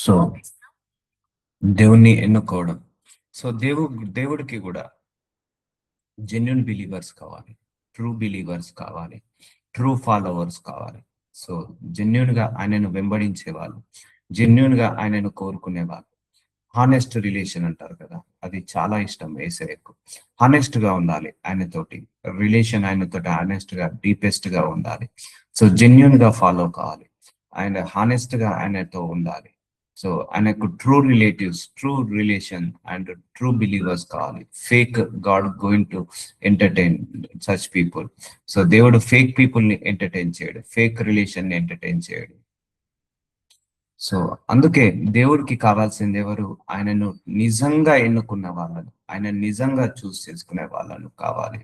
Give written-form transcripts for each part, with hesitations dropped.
So దేవుణ్ణి ఎన్నుకోవడం. So దేవుడికి కూడా జెన్యున్ బిలీవర్స్ కావాలి, ట్రూ బిలీవర్స్ కావాలి, ట్రూ ఫాలోవర్స్ కావాలి. సో జెన్యున్ గా ఆయనను వెంబడించే వాళ్ళు, జెన్యున్ గా ఆయనను కోరుకునే వాళ్ళు. హానెస్ట్ రిలేషన్ అంటారు కదా, అది చాలా ఇష్టం యేసయ్యకు. హానెస్ట్ గా ఉండాలి ఆయనతోటి, రిలేషన్ ఆయనతోటి హానెస్ట్ గా డీపెస్ట్ గా ఉండాలి. సో జెన్యున్ గా ఫాలో కావాలి, ఆయన హానెస్ట్ గా ఆయనతో ఉండాలి. సో ఆయనకు true relatives, true relation and true believers కావాలి. Fake god going to entertain such people. So దేవుడు ఫేక్ పీపుల్ ని ఎంటర్టైన్ చేయడు, ఫేక్ రిలేషన్ ని ఎంటర్టైన్ చేయడు. సో అందుకే దేవుడికి కావాల్సింది ఎవరు? ఆయనను నిజంగా ఎన్నుకున్న వాళ్ళను, ఆయన నిజంగా చూస్ చేసుకునే వాళ్ళను కావాలి.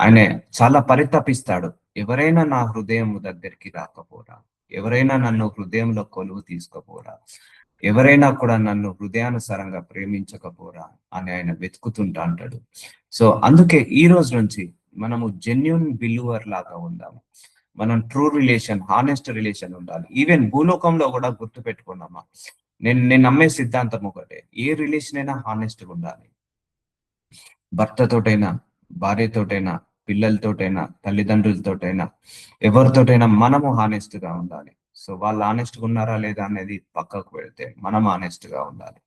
ఆయన చాలా పరితపిస్తాడు, ఎవరైనా నా హృదయం దగ్గరికి రాకపోరా, ఎవరైనా నన్ను హృదయంలో కొలువు తీసుకోపోరా, ఎవరైనా కూడా నన్ను హృదయానుసారంగా ప్రేమించకపోరా అని ఆయన వెతుకుతుంటా అంటాడు. సో అందుకే ఈ రోజు నుంచి మనము జెన్యున్ బిలీవర్ లాగా ఉందాము. మనం ట్రూ రిలేషన్, హానెస్ట్ రిలేషన్ ఉండాలి. ఈవెన్ భూలోకంలో కూడా గుర్తు పెట్టుకున్నామా, నేను నమ్మే సిద్ధాంతం ఒకటే, ఏ రిలేషన్ అయినా హానెస్ట్ గా ఉండాలి. భర్తతోటైనా, భార్యతోటైనా, పిల్లలతోటైనా, తల్లిదండ్రులతోటైనా, ఎవరితోటైనా మనము హానెస్ట్ గా ఉండాలి. సో వాళ్ళు హానెస్ట్ గా ఉన్నారా లేదా అనేది పక్కకు పెడితే మనం హానెస్ట్ గా ఉండాలి.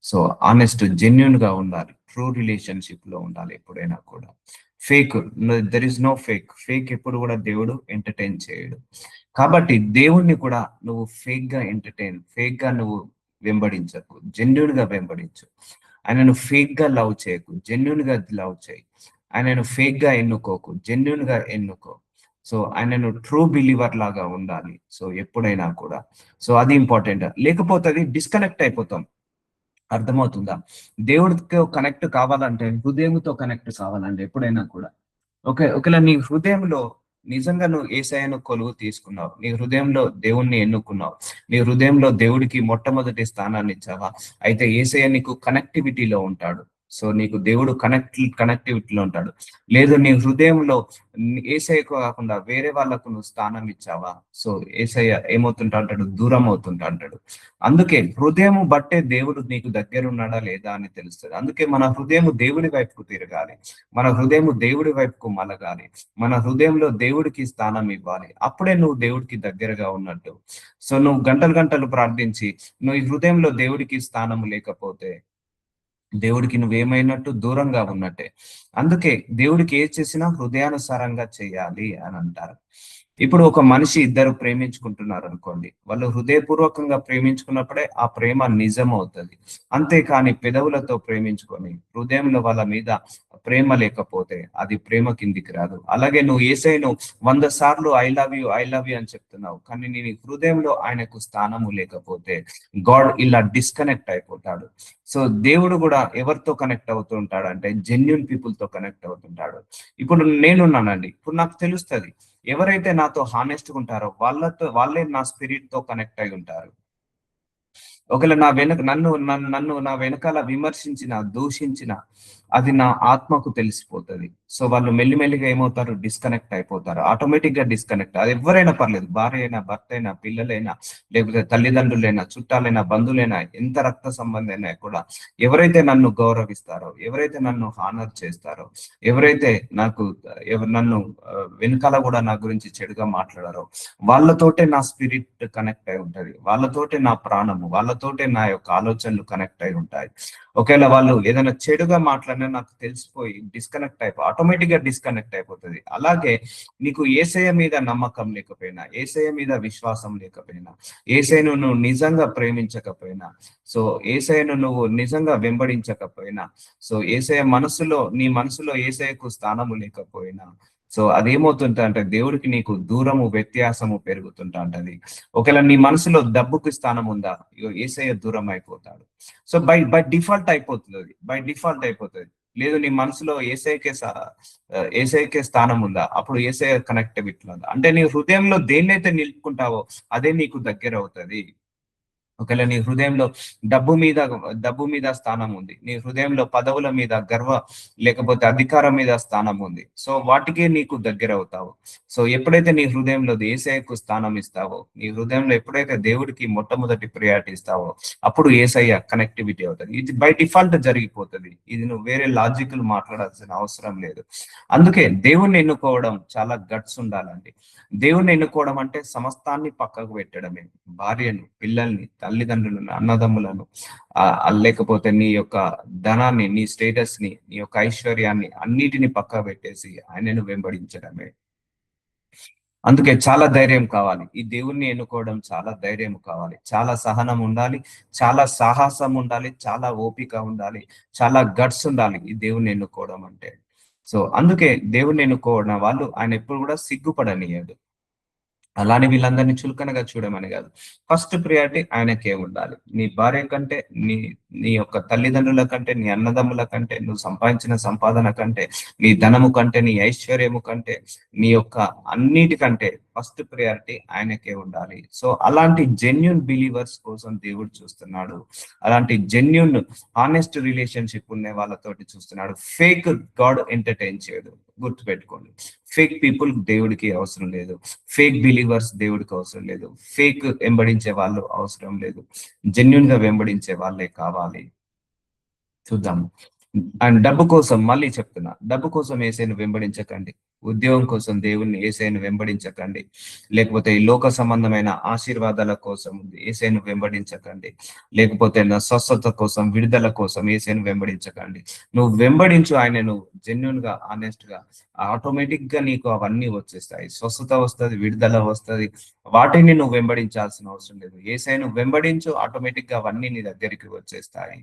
సో హానెస్ట్, జెన్యున్ గా ఉండాలి, ట్రూ రిలేషన్షిప్ లో ఉండాలి ఎప్పుడైనా కూడా. Fake, there is no fake. Fake ఎప్పుడు కూడా దేవుడు ఎంటర్టైన్ చేయడు. కాబట్టి దేవుణ్ణి కూడా నువ్వు ఫేక్ గా నువ్వు వెంబడించకు, జెన్యున్ గా వెంబడించు. ఆయనను ఫేక్ గా లవ్ చేయకు, జెన్యున్ గా లవ్ చేయి. ఆయనను ఫేక్ గా ఎన్నుకోకు, జెన్యున్ గా ఎన్నుకో. సో ఆయనను ట్రూ బిలీవర్ లాగా ఉండాలి. సో ఎప్పుడైనా కూడా. సో అది ఇంపార్టెంట్. లేకపోతే అది డిస్కనెక్ట్ అయిపోతాం. అర్థమవుతుందా? దేవుడితో కనెక్ట్ కావాలంటే హృదయంతో కనెక్ట్ కావాలంటే ఎప్పుడైనా కూడా. ఒకవేళ నీ హృదయంలో నిజంగా నువ్వు యేసయ్యను కొలువు తీసుకున్నావు, నీ హృదయంలో దేవుణ్ణి ఎన్నుకున్నావు, నీ హృదయంలో దేవుడికి మొట్టమొదటి స్థానాన్ని ఇచ్చావా, అయితే యేసయ్య నీకు కనెక్టివిటీలో ఉంటాడు. సో నీకు దేవుడు కనెక్టివిటీలో ఉంటాడు. లేదు నీ హృదయంలో యేసయ్యకు కాకుండా వేరే వాళ్ళకు నువ్వు స్థానం ఇచ్చావా, సో యేసయ్య ఏమవుతుంటా అంటాడు? దూరం అవుతుంటా అంటాడు. అందుకే హృదయం బట్టే దేవుడు నీకు దగ్గర ఉన్నాడా లేదా అని తెలుస్తుంది. అందుకే మన హృదయం దేవుడి వైపుకు తిరగాలి, మన హృదయం దేవుడి వైపుకు మలగాలి, మన హృదయంలో దేవుడికి స్థానం ఇవ్వాలి. అప్పుడే నువ్వు దేవుడికి దగ్గరగా ఉన్నట్టు. సో నువ్వు గంటలు గంటలు ప్రార్థించి నువ్వు ఈ హృదయంలో దేవుడికి స్థానం లేకపోతే దేవుడికి నువ్వేమైనట్టు? దూరంగా ఉన్నట్టే. అందుకే దేవుడికి ఏది చేసినా హృదయానుసారంగా చేయాలి అని అంటారు. ఇప్పుడు ఒక మనిషి ఇద్దరు ప్రేమించుకుంటున్నారు అనుకోండి, వాళ్ళు హృదయపూర్వకంగా ప్రేమించుకున్నప్పుడే ఆ ప్రేమ నిజం అవుతుంది. అంతేకాని పెదవులతో ప్రేమించుకొని హృదయంలో వాళ్ళ మీద ప్రేమ లేకపోతే అది ప్రేమ కిందికి రాదు. అలాగే నువ్వు యేసయ్యను 100 సార్లు ఐ లవ్ యూ అని చెప్తున్నావు, కానీ నీ హృదయంలో ఆయనకు స్థానము లేకపోతే గాడ్ ఇలా డిస్కనెక్ట్ అయిపోతాడు. సో దేవుడు కూడా ఎవరితో కనెక్ట్ అవుతూ ఉంటాడు అంటే జెన్యున్ పీపుల్ తో కనెక్ట్ అవుతుంటాడు. ఇప్పుడు నేనున్నానండి, ఇప్పుడు నాకు తెలుస్తుంది ఎవరైతే నాతో హానెస్ట్ గా ఉంటారో వాళ్ళే నా స్పిరిట్ తో కనెక్ట్ అయి ఉంటారు. ఒకవేళ నా వెనక నన్ను నా వెనకాల విమర్శించిన, దూషించిన, అది నా ఆత్మకు తెలిసిపోతుంది. సో వాళ్ళు మెల్లిమెల్లిగా ఏమవుతారు? డిస్కనెక్ట్ అయిపోతారు, ఆటోమేటిక్ గా డిస్కనెక్ట్. అది ఎవరైనా పర్లేదు, భార్య అయినా, భర్త అయినా, పిల్లలైనా, లేకపోతే తల్లిదండ్రులైనా, చుట్టాలైనా, బంధువులైనా, ఎంత రక్త సంబంధం అయినా కూడా ఎవరైతే నన్ను గౌరవిస్తారో, ఎవరైతే నన్ను హానర్ చేస్తారో, ఎవరైతే నన్ను వెనకాల కూడా నా గురించి చెడుగా మాట్లాడారో, వాళ్ళతోటే నా స్పిరిట్ కనెక్ట్ అయి ఉంటది, వాళ్ళతోటే నా ప్రాణము, వాళ్ళతోటే నా యొక్క ఆలోచనలు కనెక్ట్ అయి ఉంటాయి. ఒకవేళ వాళ్ళు ఏదైనా చెడుగా మాట్లాడినా నాకు తెలిసిపోయి ఆటోమేటిక్ గా డిస్కనెక్ట్ అయిపోతుంది. అలాగే నీకు యేసయ్య మీద నమ్మకం లేకపోయినా, యేసయ్య మీద విశ్వాసం లేకపోయినా, యేసయ్యను నువ్వు నిజంగా ప్రేమించకపోయినా, సో యేసయ్యను నువ్వు నిజంగా వెంబడించకపోయినా, సో నీ మనసులో యేసయ్యకు స్థానము లేకపోయినా, సో అదేమవుతుంటా అంటే దేవుడికి నీకు దూరము, వ్యత్యాసము పెరుగుతుంటా ఉంటది. ఒకవేళ నీ మనసులో డబ్బుకి స్థానం ఉందా, ఇగో యేసయ్య దూరం అయిపోతాడు. సో బై డిఫాల్ట్ అయిపోతుంది, అది బై డిఫాల్ట్ అయిపోతుంది. లేదు నీ మనసులో ఏసైకే స్థానం ఉందా, అప్పుడు ఏసఐ కనెక్టివిటీ ఉందా అంటే నీ హృదయంలో దేన్నైతే నిలుపుకుంటావో అదే నీకు దగ్గర అవుతుంది. ఒకవేళ నీ హృదయంలో డబ్బు మీద స్థానం ఉంది, నీ హృదయంలో పదవుల మీద లేకపోతే అధికారం మీద స్థానం ఉంది, సో వాటికే నీకు దగ్గర అవుతావు. సో ఎప్పుడైతే నీ హృదయంలో యేసయ్యకు స్థానం ఇస్తావో, నీ హృదయంలో ఎప్పుడైతే దేవుడికి మొట్టమొదటి ప్రియారిటీ ఇస్తావో, అప్పుడు యేసయ్య కనెక్టివిటీ అవుతుంది. ఇది బై డిఫాల్ట్ జరిగిపోతుంది. ఇది నువ్వు వేరే లాజికల్ మాట్లాడాల్సిన అవసరం లేదు. అందుకే దేవుణ్ణి ఎన్నుకోవడం చాలా గట్స్ ఉండాలండి. దేవుణ్ణి ఎన్నుకోవడం అంటే సమస్తాన్ని పక్కకు పెట్టడమే. భార్యను, పిల్లల్ని, తల్లిదండ్రులను, అన్నదమ్ములను, లేకపోతే నీ యొక్క ధనాన్ని, నీ స్టేటస్ ని, నీ యొక్క ఐశ్వర్యాన్ని అన్నిటిని పక్కకు పెట్టేసి ఆయనను వెంబడించడమే. అందుకే చాలా ధైర్యం కావాలి. ఈ దేవుణ్ణి ఎన్నుకోవడం చాలా ధైర్యం కావాలి, చాలా సహనం ఉండాలి, చాలా సాహసం ఉండాలి, చాలా ఓపిక ఉండాలి, చాలా గట్స్ ఉండాలి ఈ దేవుణ్ణి ఎన్నుకోవడం అంటే. సో అందుకే దేవుణ్ణి ఎన్నుకోవడం వాళ్ళు ఆయన ఎప్పుడు కూడా సిగ్గుపడనియడు. అలానే వీళ్ళందరినీ చులకనగా చూడమని కాదు. ఫస్ట్ ప్రియారిటీ ఆయనకే ఉండాలి. నీ భార్య కంటే, నీ నీ యొక్క తల్లిదండ్రుల కంటే, నీ అన్నదమ్ముల కంటే, నువ్వు సంపాదించిన సంపాదన కంటే, నీ ధనము కంటే, నీ ఐశ్వర్యము కంటే, నీ యొక్క అన్నిటికంటే ఫస్ట్ ప్రియారిటీ ఆయనకే ఉండాలి. సో అలాంటి జెన్యూన్ బిలీవర్స్ కోసం దేవుడు చూస్తున్నాడు. అలాంటి జెన్యూన్ హానెస్ట్ రిలేషన్షిప్ ఉన్న వాళ్ళతోటి చూస్తున్నాడు. ఫేక్ గాడ్ ఎంటర్టైన్ చేయడు. గుర్తుపెట్టుకోండి, ఫేక్ పీపుల్ దేవుడికి అవసరం లేదు, ఫేక్ బిలీవర్స్ దేవుడికి అవసరం లేదు, ఫేక్ వెంబడించే వాళ్ళు అవసరం లేదు, జెన్యున్ గా వెంబడించే వాళ్ళే కావాలి. చూద్దాము. అండ్ డబ్బు కోసం మళ్ళీ చెప్తున్నా, డబ్బు కోసం యేసయ్యను వెంబడించకండి. ఉద్యోగం కోసం దేవుణ్ణి యేసయ్యను వెంబడించకండి. లేకపోతే ఈ లోక సంబంధమైన ఆశీర్వాదాల కోసం యేసయ్యను వెంబడించకండి. లేకపోతే నా స్వస్థత కోసం, విడుదల కోసం యేసయ్యను వెంబడించకండి. నువ్వు వెంబడించు ఆయనను జెన్యున్ గా, ఆనెస్ట్ గా, ఆటోమేటిక్ గా నీకు అవన్నీ వచ్చేస్తాయి. స్వస్థత వస్తుంది, విడుదల వస్తుంది. వాటిని నువ్వు వెంబడించాల్సిన అవసరం లేదు. యేసయ్యను వెంబడించు, ఆటోమేటిక్ గా అవన్నీ నీ దగ్గరికి వచ్చేస్తాయి.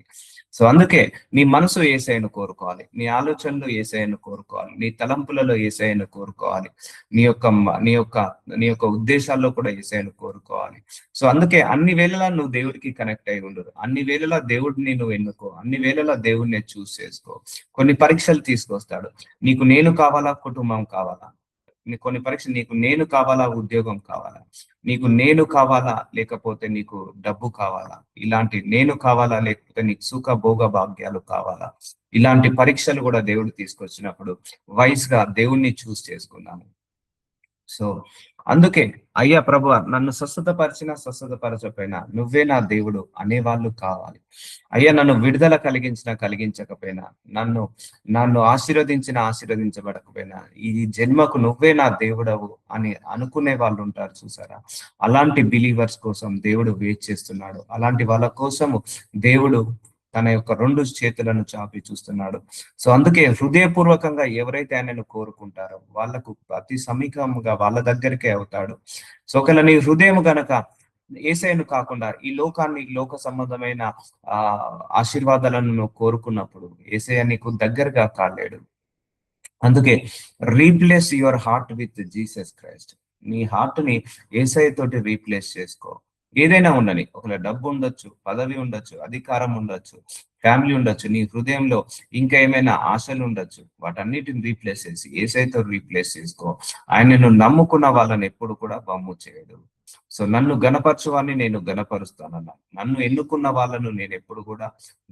సో అందుకే నీ మనసు యేసయ్యను కోరుకోవాలి, నీ ఆలోచనలు యేసయ్యను కోరుకోవాలి, నీ తలంపులలో యేసయ్యను కోరుకోవాలి, నీ యొక్క నీ యొక్క నీ యొక్క ఉద్దేశాల్లో కూడా యేసయ్యను కోరుకోవాలి. సో అందుకే అన్ని వేళలా నువ్వు దేవుడికి కనెక్ట్ అయి ఉండదు. అన్ని వేళలా దేవుడిని నువ్వు ఎన్నుకో, అన్ని వేళలా దేవుడిని చూస్ చేసుకో. కొన్ని పరీక్షలు తీసుకొస్తాడు. నీకు నేను కావాలా, కుటుంబం కావాలా? కొన్ని పరీక్షలు, నీకు నేను కావాలా, ఉద్యోగం కావాలా? నీకు నేను కావాలా, లేకపోతే నీకు డబ్బు కావాలా? ఇలాంటి నేను కావాలా, లేకపోతే నీకు సుఖ భోగ భాగ్యాలు కావాలా? ఇలాంటి పరీక్షలు కూడా దేవుడు తీసుకొచ్చినప్పుడు వైస్ గా దేవుణ్ణి చూస్ చేసుకున్నాను. సో అందుకే అయ్యా ప్రభువా, నన్ను స్వస్థతపరచకపోయినా నువ్వే నా దేవుడు అనేవాళ్ళు కావాలి. అయ్యా నన్ను విడుదల కలిగించకపోయినా, నన్ను నన్ను ఆశీర్వదించబడకపోయినా, ఈ జన్మకు నువ్వే నా దేవుడవు అని అనుకునే వాళ్ళు ఉంటారు చూసారా? అలాంటి బిలీవర్స్ కోసం దేవుడు వెయిట్ చేస్తున్నాడు. అలాంటి వాళ్ళ కోసము దేవుడు తన యొక్క 2 చేతులను చాపి చూస్తున్నాడు. సో అందుకే హృదయపూర్వకంగా ఎవరైతే ఆయనను కోరుకుంటారో వాళ్ళకు అతి సమీపంగా వాళ్ళ దగ్గరికే అవుతాడు. సో ఒకవేళ నీ హృదయం గనక యేసయ్యను కాకుండా ఈ లోక సంబంధమైన ఆశీర్వాదాలను నువ్వు కోరుకున్నప్పుడు యేసయ్య నీకు దగ్గరగా కాలేడు. అందుకే replace your heart with Jesus Christ. నీ హార్ట్ ని యేసయ్య తోటి రీప్లేస్ చేసుకో. ఏదైనా ఉండని, ఒకవేళ డబ్బు ఉండొచ్చు, పదవి ఉండొచ్చు, అధికారం ఉండొచ్చు, ఫ్యామిలీ ఉండొచ్చు, నీ హృదయంలో ఇంకా ఏమైనా ఆశలు ఉండొచ్చు, వాటన్నిటిని రీప్లేస్ చేసి యేసయ్యతో రీప్లేస్ చేసుకో. ఆయనను నమ్ముకున్న వాళ్ళని ఎప్పుడు కూడా వమ్ము చేయడు. సో నన్ను గణపరచువాన్ని నేను గణపరుస్తానన్నా, నన్ను ఎన్నుకున్న వాళ్ళను నేను ఎప్పుడు కూడా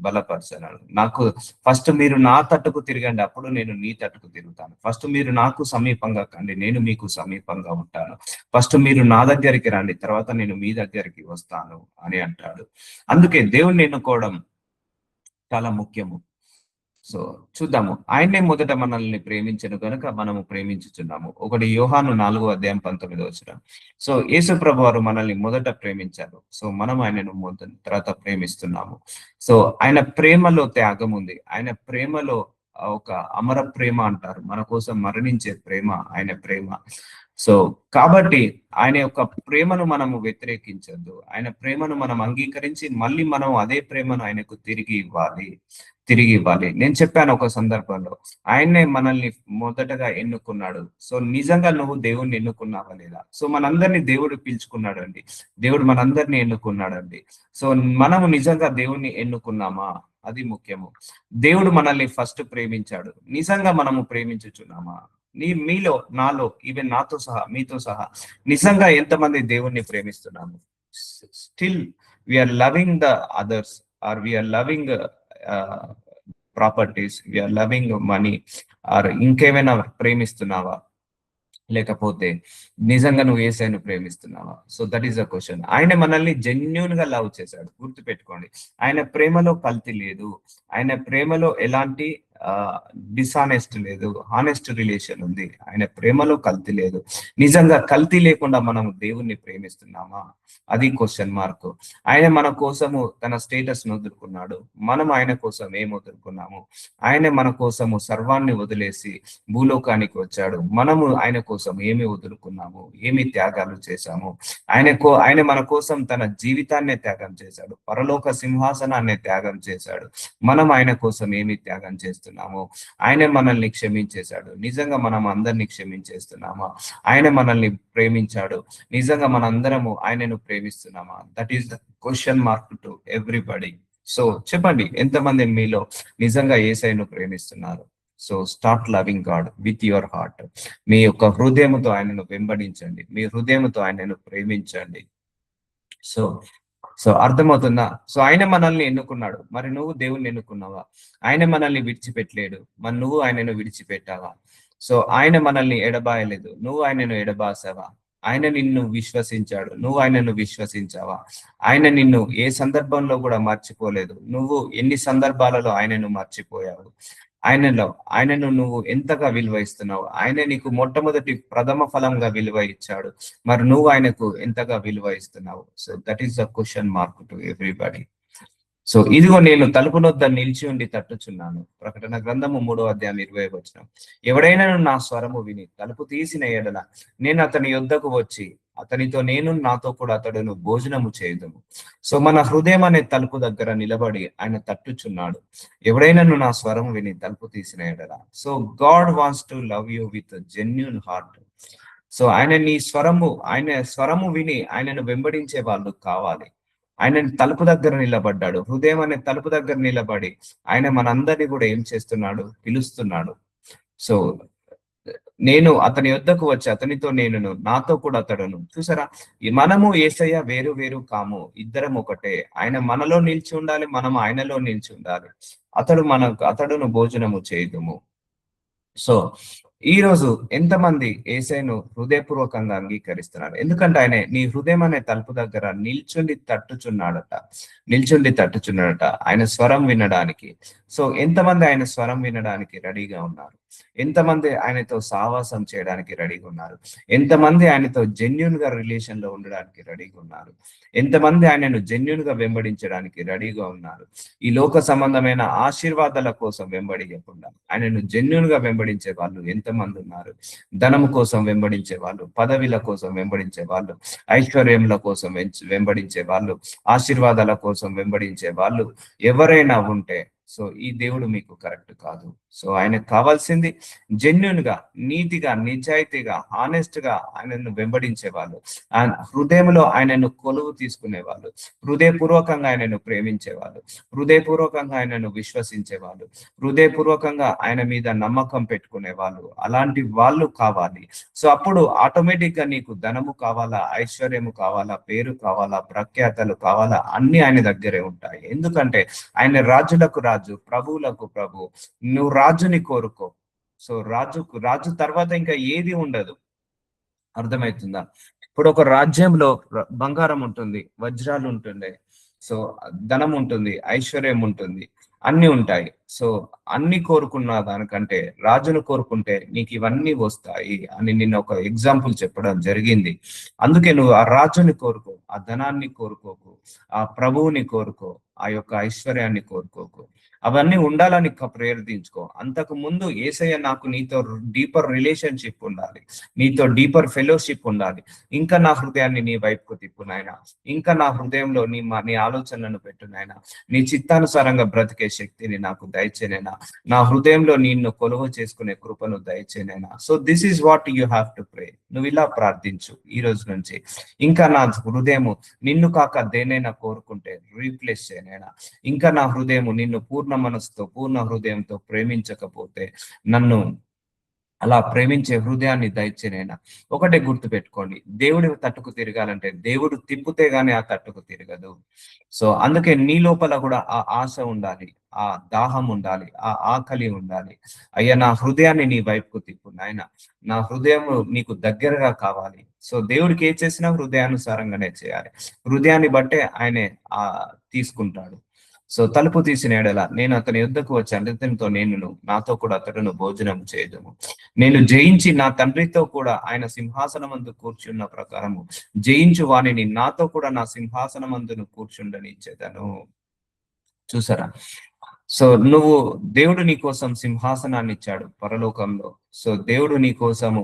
బలపరచను. నాకు ఫస్ట్ మీరు నా తట్టుకు తిరగండి, అప్పుడు నేను నీ తట్టుకు తిరుగుతాను. ఫస్ట్ మీరు నాకు సమీపంగా కండి, నేను మీకు సమీపంగా ఉంటాను. ఫస్ట్ మీరు నా దగ్గరికి రండి, తర్వాత నేను మీ దగ్గరికి వస్తాను అని అంటాడు. అందుకే దేవుణ్ణి ఎన్నుకోవడం చాలా ముఖ్యము. సో చూద్దాము, ఆయనే మొదట మనల్ని ప్రేమించను కనుక మనము ప్రేమించుచున్నాము. 1 యోహాను 4:19. సో యేసు ప్రభు వారు మనల్ని మొదట ప్రేమించారు. సో మనం ఆయనను తర్వాత ప్రేమిస్తున్నాము. సో ఆయన ప్రేమలో త్యాగం ఉంది. ఆయన ప్రేమలో ఒక అమర ప్రేమ అంటారు, మన కోసం మరణించే ప్రేమ ఆయన ప్రేమ. సో కాబట్టి ఆయన యొక్క ప్రేమను మనము వ్యతిరేకించద్దు. ఆయన ప్రేమను మనం అంగీకరించి మళ్ళీ మనం అదే ప్రేమను ఆయనకు తిరిగి ఇవ్వాలి. నేను చెప్పాను ఒక సందర్భంలో, ఆయన్నే మనల్ని మొదటగా ఎన్నుకున్నాడు. సో నిజంగా నువ్వు దేవుణ్ణి ఎన్నుకున్నావా లేదా? సో మనందరినీ దేవుడు పిలుచుకున్నాడు అండి, దేవుడు మనందరినీ ఎన్నుకున్నాడండి. సో మనము నిజంగా దేవుణ్ణి ఎన్నుకున్నామా? అది ముఖ్యము. దేవుడు మనల్ని ఫస్ట్ ప్రేమించాడు. నిజంగా మనము ప్రేమించుచున్నామా? మీలో, నాలో, ఈవెన్ నాతో సహా, మీతో సహా నిజంగా ఎంతమంది దేవుణ్ణి ప్రేమిస్తున్నాము? Still we are loving the others, or we are loving properties, we are loving money, or ఇంకేమైనా ప్రేమిస్తున్నావా, లేకపోతే నిజంగా నువ్వు యేసయ్యను ప్రేమిస్తున్నావా? So that is the question. ఆయన మనల్ని జెన్యున్ గా లవ్ చేశాడు, గుర్తుపెట్టుకోండి. ఆయన ప్రేమలో కల్తీ లేదు, ఆయన ప్రేమలో ఎలాంటి డిసానెస్ట్ లేదు, హానెస్ట్ రిలేషన్ ఉంది. ఆయన ప్రేమలో కల్తీ లేదు. నిజంగా కల్తీ లేకుండా మనం దేవుణ్ణి ప్రేమిస్తున్నామా? అది క్వశ్చన్ మార్క్. ఆయన మన కోసము తన స్టేటస్ ను వదులుకున్నాడు, మనం ఆయన కోసం ఏం వదులుకున్నాము? ఆయన మన కోసము సర్వాన్ని వదిలేసి భూలోకానికి వచ్చాడు, మనము ఆయన కోసం ఏమి వదులుకున్నాము, ఏమి త్యాగాలు చేశాము? ఆయన మన కోసం తన జీవితాన్నే త్యాగం చేశాడు, పరలోక సింహాసనాన్ని త్యాగం చేశాడు. మనం ఆయన కోసం ఏమి త్యాగం చేస్తున్నాము? ఆయన మనల్ని క్షమించేశాడు, నిజంగా మనం అందరినీ క్షమించేస్తున్నామా? ఆయన మనల్ని ప్రేమించాడు, నిజంగా మనందరము ఆయనను ప్రేమిస్తున్నామా? That is the question mark to everybody. So చెప్పండి, ఎంతమంది మీలో నిజంగా యేసయ్యను ప్రేమిస్తున్నారు? So start loving God with your heart. మీ యొక్క హృదయముతో ఆయనను వెంబడించండి, మీ హృదయముతో ఆయనను ప్రేమించండి. సో సో అర్థమవుతుందా? సో ఆయన మనల్ని ఎన్నుకున్నాడు, మరి నువ్వు దేవుణ్ణి ఎన్నుకున్నావా? ఆయన మనల్ని విడిచిపెట్టలేడు, మరి నువ్వు ఆయనను విడిచిపెట్టావా? సో ఆయన మనల్ని ఎడబాయలేదు, నువ్వు ఆయనను ఎడబాసావా? ఆయన నిన్ను విశ్వసించాడు, నువ్వు ఆయనను విశ్వసించావా? ఆయన నిన్ను ఏ సందర్భంలో కూడా మర్చిపోలేదు, నువ్వు ఎన్ని సందర్భాలలో ఆయనను మర్చిపోయావు? ఆయనను నువ్వు ఎంతగా విలువ ఇస్తున్నావు? ఆయన నీకు మొట్టమొదటి ప్రథమ ఫలంగా విలువ ఇచ్చాడు, మరి నువ్వు ఆయనకు ఎంతగా విలువ ఇస్తున్నావు? So that is the question mark to everybody. So ఇదిగో నేను తలుపు నొద్ద నిలిచి ఉండి తట్టుచున్నాను. ప్రకటన గ్రంథము 3:20. ఎవడైనా నా స్వరము విని తలుపు తీసిన ఎడల నేను అతని యొద్దకు వచ్చి అతనితో నేను, నాతో కూడా అతడును భోజనము చేయుదుము. సో మన హృదయం అనే తలుపు దగ్గర నిలబడి ఆయన తట్టుచున్నాడు. ఎవడైనా నా స్వరం విని తలుపు తీసిన ఎడల. So God wants to love you with genuine heart. So ఆయన స్వరము విని ఆయనను వెంబడించే వాళ్ళు కావాలి. ఆయన తలుపు దగ్గర నిలబడ్డాడు, హృదయం అనే తలుపు దగ్గర నిలబడి ఆయన మనందరినీ కూడా ఏం చేస్తున్నాడు? పిలుస్తున్నాడు. సో నేను అతని యొద్దకు వచ్చి అతనితో నేను, నాతో కూడా అతడును. చూసారా, మనము యేసయ్య వేరు వేరు కాము, ఇద్దరం ఒకటే. ఆయన మనలో నిలిచి ఉండాలి, మనం ఆయనలో నిలిచి ఉండాలి. అతడును భోజనము చేయుదుము. సో ఈ రోజు ఎంతమంది యేసయ్యను హృదయపూర్వకంగా అంగీకరిస్తున్నారు? ఎందుకంటే ఆయన నీ హృదయం అనే తలుపు దగ్గర నిల్చుండి తట్టుచున్నాడట ఆయన స్వరం వినడానికి. సో ఎంతమంది ఆయన స్వరం వినడానికి రెడీగా ఉన్నారు? ఎంతమంది ఆయనతో సావాసం చేయడానికి రెడీగా ఉన్నారు? ఎంతమంది ఆయనతో జెన్యున్ గా రిలేషన్ లో ఉండడానికి రెడీగా ఉన్నారు? ఎంతమంది ఆయనను జెన్యున్ గా వెంబడించడానికి రెడీగా ఉన్నారు? ఈ లోక సంబంధమైన ఆశీర్వాదాల కోసం వెంబడియకుండా ఆయనను జెన్యున్ గా వెంబడించే వాళ్ళు ఎంతమంది ఉన్నారు? ధనము కోసం వెంబడించే వాళ్ళు, పదవిల కోసం వెంబడించే వాళ్ళు, ఐశ్వర్యముల కోసం వెంబడించే వాళ్ళు, ఆశీర్వాదాల కోసం వెంబడించే వాళ్ళు ఎవరైనా ఉంటే సో ఈ దేవుడు మీకు కరెక్ట్ కాదు. సో ఆయనకు కావాల్సింది జెన్యున్ గా, నీతిగా, నిజాయితీగా, హానెస్ట్ గా ఆయనను వెంబడించే వాళ్ళు, ఆయన హృదయంలో ఆయనను కొలువు తీసుకునే వాళ్ళు, హృదయపూర్వకంగా ఆయనను ప్రేమించే వాళ్ళు, హృదయపూర్వకంగా ఆయనను విశ్వసించే వాళ్ళు, హృదయపూర్వకంగా ఆయన మీద నమ్మకం పెట్టుకునే వాళ్ళు, అలాంటి వాళ్ళు కావాలి. సో అప్పుడు ఆటోమేటిక్ గా నీకు ధనము కావాలా, ఐశ్వర్యము కావాలా, పేరు కావాలా, ప్రఖ్యాతలు కావాలా, అన్ని ఆయన దగ్గరే ఉంటాయి. ఎందుకంటే ఆయన రాజులకు రాజు, ప్రభువులకు ప్రభు. నువ్వు రాజుని కోరుకో. సో రాజు తర్వాత ఇంకా ఏది ఉండదు. అర్థమవుతుందా? ఇప్పుడు ఒక రాజ్యంలో బంగారం ఉంటుంది, వజ్రాలు ఉంటుంది, సో ధనం ఉంటుంది, ఐశ్వర్యం ఉంటుంది, అన్ని ఉంటాయి. సో అన్ని కోరుకున్న దానికంటే రాజును కోరుకుంటే నీకు ఇవన్నీ వస్తాయి అని నిన్న ఒక ఎగ్జాంపుల్ చెప్పడం జరిగింది. అందుకే నువ్వు ఆ రాజుని కోరుకో, ఆ ధనాన్ని కోరుకోకు, ఆ ప్రభువుని కోరుకో, ఆ యొక్క ఐశ్వర్యాన్ని కోరుకోకు. అవన్నీ ఉండాలని ప్రేరేపించుకో. అంతకు ముందు యేసయ్య నాకు నీతో డీపర్ రిలేషన్షిప్ ఉండాలి, నీతో డీపర్ ఫెలోషిప్ ఉండాలి. ఇంకా నా హృదయాన్ని నీ వైపుకు తిప్పు నాయన, ఇంకా నా హృదయంలో నీ ఆలోచనలను పెట్టు నాయన, నీ చిత్తానుసారంగా బ్రతికే శక్తిని నాకు దయచేనైనా, నా హృదయంలో నిన్ను కొలువ చేసుకునే కృపను దయచేనైనా. So this is what you have to pray. నువ్వు ఇలా ప్రార్థించు ఈ రోజు నుంచి. ఇంకా నా హృదయము నిన్ను కాక దేనైనా కోరుకుంటే రీప్లేస్ చేయనైనా, ఇంకా నా హృదయము నిన్ను పూర్ణ మనసుతో, పూర్ణ హృదయంతో ప్రేమించకపోతే నన్ను అలా ప్రేమించే హృదయాన్ని దయచేనైనా. ఒకటే గుర్తు పెట్టుకోండి, దేవుడి తట్టుకు తిరగాలంటే దేవుడు తిప్పితే గాని ఆ తట్టుకు తిరగదు. సో అందుకే నీ లోపల కూడా ఆ ఆశ ఉండాలి, ఆ దాహం ఉండాలి, ఆ ఆకలి ఉండాలి. అయ్యా నా హృదయాన్ని నీ వైపుకు తిప్పు నాయన, నా హృదయం నీకు దగ్గరగా కావాలి. సో దేవుడికి ఏ చేసినా హృదయానుసారంగానే చేయాలి. హృదయాన్ని బట్టే ఆయనే తీసుకుంటాడు. సో తలుపు తీసిన ఎడల నేను అతని యుద్ధకు వచ్చి అతనితో నేనును నాతో కూడా అతడును భోజనం చేయదుము. నేను జయించి నా తండ్రితో కూడా ఆయన సింహాసనమందు కూర్చున్న ప్రకారము జయించు వానిని నాతో కూడా నా సింహాసనమందును కూర్చుండనిచ్చేదను. చూసారా? సో నువ్వు, దేవుడు నీ కోసం సింహాసనాన్ని ఇచ్చాడు పరలోకంలో. సో దేవుడు నీ కోసము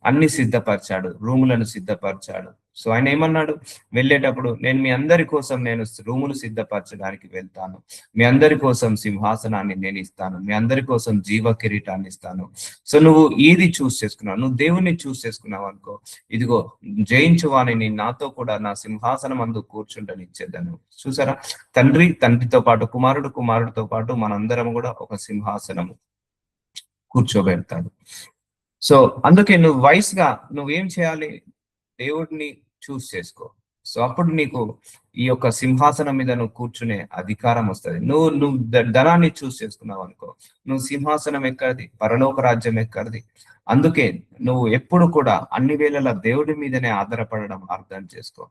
అన్ని సిద్ధపరిచాడు, రూములను సిద్ధపరిచాడు. సో ఆయన ఏమన్నాడు వెళ్ళేటప్పుడు, నేను మీ అందరి కోసం నేను రూములు సిద్ధపరచడానికి వెళ్తాను, మీ అందరి కోసం సింహాసనాన్ని నేను ఇస్తాను, మీ అందరి కోసం జీవ కిరీటాన్ని ఇస్తాను. సో నువ్వు ఏది చూస్ చేసుకున్నావు, నువ్వు దేవుణ్ణి చూస్ చేసుకున్నావు అనుకో, ఇదిగో జయించు వాణిని నాతో కూడా నా సింహాసనం అందు కూర్చుంటనిచ్చేదను. చూసారా? తండ్రితో పాటు కుమారుడితో పాటు మనందరం కూడా ఒక సింహాసనము కూర్చోబెడతాడు. సో అందుకే నువ్వు వయసుగా నువ్వేం చేయాలి, దేవుడిని చూస్ చేసుకో. సో అప్పుడు నీకు ఈ యొక్క సింహాసనం మీద నువ్వు కూర్చునే అధికారం వస్తుంది. నువ్వు నువ్వు ధనాన్ని చూస్ చేసుకున్నావు అనుకో, నువ్వు సింహాసనం ఎక్కడిది, పరలోక రాజ్యం ఎక్కడిది. అందుకే నువ్వు ఎప్పుడు కూడా అన్ని వేళల దేవుడి మీదనే ఆధారపడడం అర్థం చేసుకో.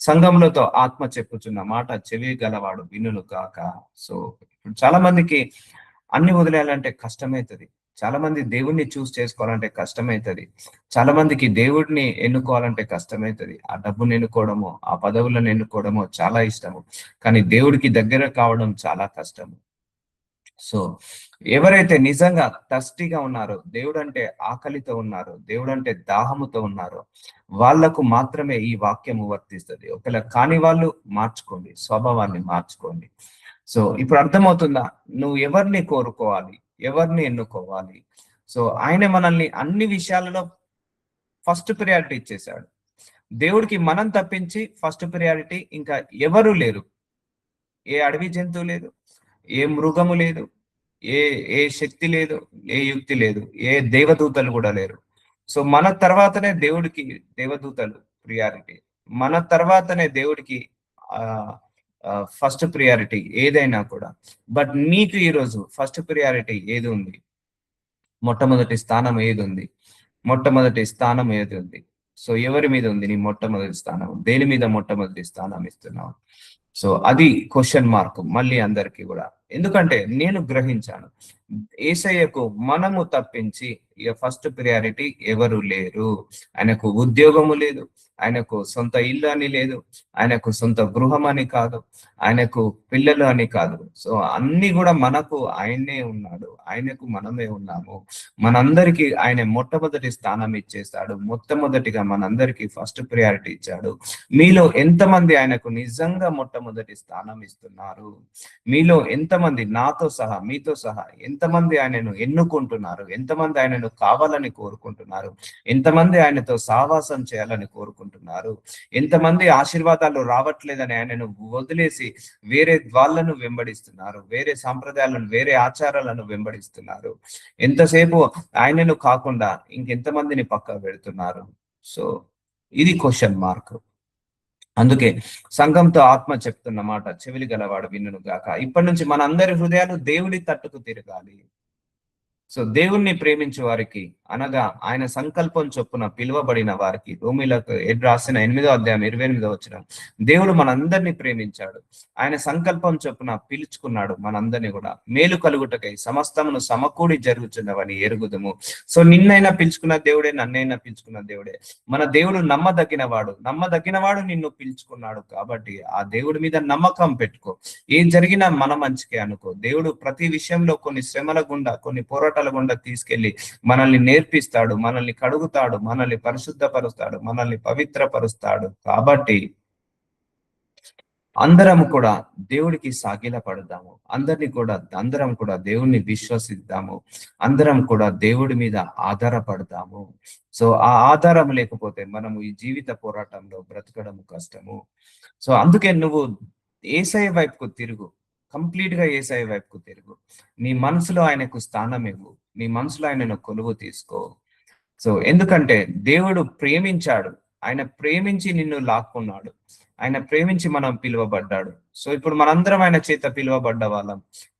సంఘములతో ఆత్మ చెప్పుచున్న మాట చెవి గలవాడు వినును కాక. సో చాలా మందికి అన్ని వదిలేయాలంటే కష్టమైతది. చాలా మంది దేవుణ్ణి చూస్ చేసుకోవాలంటే కష్టమైతది. చాలా మందికి దేవుడిని ఎన్నుకోవాలంటే కష్టమైతది. ఆ డబ్బును ఎన్నుకోవడమో, ఆ పదవులను ఎన్నుకోవడమో చాలా ఇష్టము. కానీ దేవుడికి దగ్గర కావడం చాలా కష్టము. సో ఎవరైతే నిజంగా థర్స్టీగా ఉన్నారో, దేవుడంటే ఆకలితో ఉన్నారో, దేవుడంటే దాహముతో ఉన్నారో, వాళ్లకు మాత్రమే ఈ వాక్యము వర్తిస్తుంది. ఒకవేళ కాని వాళ్ళు మార్చుకోండి, స్వభావాన్ని మార్చుకోండి. సో ఇప్పుడు అర్థమవుతుందా, నువ్వు ఎవరిని కోరుకోవాలి, ఎవరిని ఎన్నుకోవాలి. సో ఆయన మనల్ని అన్ని విషయాలలో ఫస్ట్ ప్రియారిటీ ఇచ్చేశాడు. దేవుడికి మనం తప్పించి ఫస్ట్ ప్రియారిటీ ఇంకా ఎవరు లేరు. ఏ అడవి జంతువు లేదు, ఏ మృగము లేదు, ఏ ఏ శక్తి లేదు, ఏ యుక్తి లేదు, ఏ దేవదూతలు కూడా లేరు. సో మన తర్వాతనే దేవుడికి దేవదూతలు ప్రియారిటీ, మన తర్వాతనే దేవుడికి ఆ ఫస్ట్ ప్రియారిటీ ఏదైనా కూడా. బట్ నీకు ఈరోజు ఫస్ట్ ప్రియారిటీ ఏది ఉంది, మొట్టమొదటి స్థానం ఏది ఉంది, మొట్టమొదటి స్థానం ఏది ఉంది. సో ఎవరి మీద ఉంది నీ మొట్టమొదటి స్థానం, దేని మీద మొట్టమొదటి స్థానం ఇస్తున్నావు. సో అది క్వశ్చన్ మార్క్ మళ్ళీ అందరికీ కూడా. ఎందుకంటే నేను గ్రహించాను, యేసయ్యకు మనము తప్పించి ఇక ఫస్ట్ ప్రియారిటీ ఎవరు లేరు. ఆయనకు ఉద్యోగము లేదు, ఆయనకు సొంత ఇల్లు అని లేదు, ఆయనకు సొంత గృహం అని కాదు, ఆయనకు పిల్లలు అని కాదు. సో అన్ని కూడా మనకు ఆయనే ఉన్నాడు, ఆయనకు మనమే ఉన్నాము. మనందరికీ ఆయన మొట్టమొదటి స్థానం ఇచ్చేస్తాడు. మొట్టమొదటిగా మనందరికీ ఫస్ట్ ప్రియారిటీ ఇచ్చాడు. మీలో ఎంతమంది ఆయనకు నిజంగా మొట్టమొదటి స్థానం ఇస్తున్నారు? మీలో ఎంతమంది, నాతో సహా మీతో సహా ఎంతమంది ఆయనను ఎన్నుకుంటున్నారు? ఎంతమంది ఆయనను కావాలని కోరుకుంటున్నారు? ఎంతమంది ఆయనతో సావాసం చేయాలని కోరుకుంటున్నారు? ఎంతమంది ఆశీర్వాదాలు రావట్లేదని ఆయనను వదిలేసి వేరే వాళ్ళను వెంబడిస్తున్నారు, వేరే సాంప్రదాయాలను, వేరే ఆచారాలను వెంబడిస్తున్నారు? ఎంతసేపు ఆయనను కాకుండా ఇంకెంతమందిని పక్క పెడుతున్నారు? సో ఇది క్వశ్చన్ మార్క్. అందుకే సంఘంతో ఆత్మ చెప్తున్న మాట చెవిలి గలవాడు వినును గాక. ఇప్పటి నుంచి మనందరి హృదయాలు దేవుని తట్టుకు తిరగాలి. సో దేవుణ్ణి ప్రేమించే వారికి, అనగా ఆయన సంకల్పం చొప్పున పిలువబడిన వారికి, రోమీలకు రాసిన 8వ అధ్యాయం 28వ వచనం, దేవుడు మనందరినీ ప్రేమించాడు, ఆయన సంకల్పం చొప్పున పిలుచుకున్నాడు మనందరినీ కూడా. మేలు కలుగుటకై సమస్తమును సమకూడి జరుగుతున్నవని ఎరుగుదుము. సో నిన్నైనా పిలుచుకున్న దేవుడే, నన్నైనా పిలుచుకున్న దేవుడే. మన దేవుడు నమ్మదగిన వాడు నిన్ను పిలుచుకున్నాడు కాబట్టి ఆ దేవుడి మీద నమ్మకం పెట్టుకో. ఏం జరిగినా మన మంచికే అనుకో. దేవుడు ప్రతి విషయంలో కొన్ని శ్రమల గుండా, కొన్ని పోరాటాల గుండా తీసుకెళ్లి మనల్ని నేర్పిస్తాడు, మనల్ని కడుగుతాడు, మనల్ని పరిశుద్ధపరుస్తాడు, మనల్ని పవిత్రపరుస్తాడు. కాబట్టి అందరం కూడా దేవుడికి సాగిల పడదాము. అందరం కూడా దేవుణ్ణి విశ్వసిద్దాము. అందరం కూడా దేవుడి మీద ఆధారపడదాము. సో ఆ ఆధారం లేకపోతే మనము ఈ జీవిత పోరాటంలో బ్రతకడం కష్టము. సో అందుకే నువ్వు యేసయ్య వైపుకు తిరుగు, కంప్లీట్ గా యేసయ్య వైపుకు తిరుగు. నీ మనసులో ఆయనకు స్థానం ఇవ్వు, నీ మనసులో ఆయనను కొలువు తీసుకో. సో ఎందుకంటే దేవుడు ప్రేమించాడు, ఆయన ప్రేమించి నిన్ను లాక్కున్నాడు, ఆయన ప్రేమించి మనం పిలువబడ్డాడు. సో ఇప్పుడు మనందరం ఆయన చేత పిలువబడ్డ వాళ్ళం.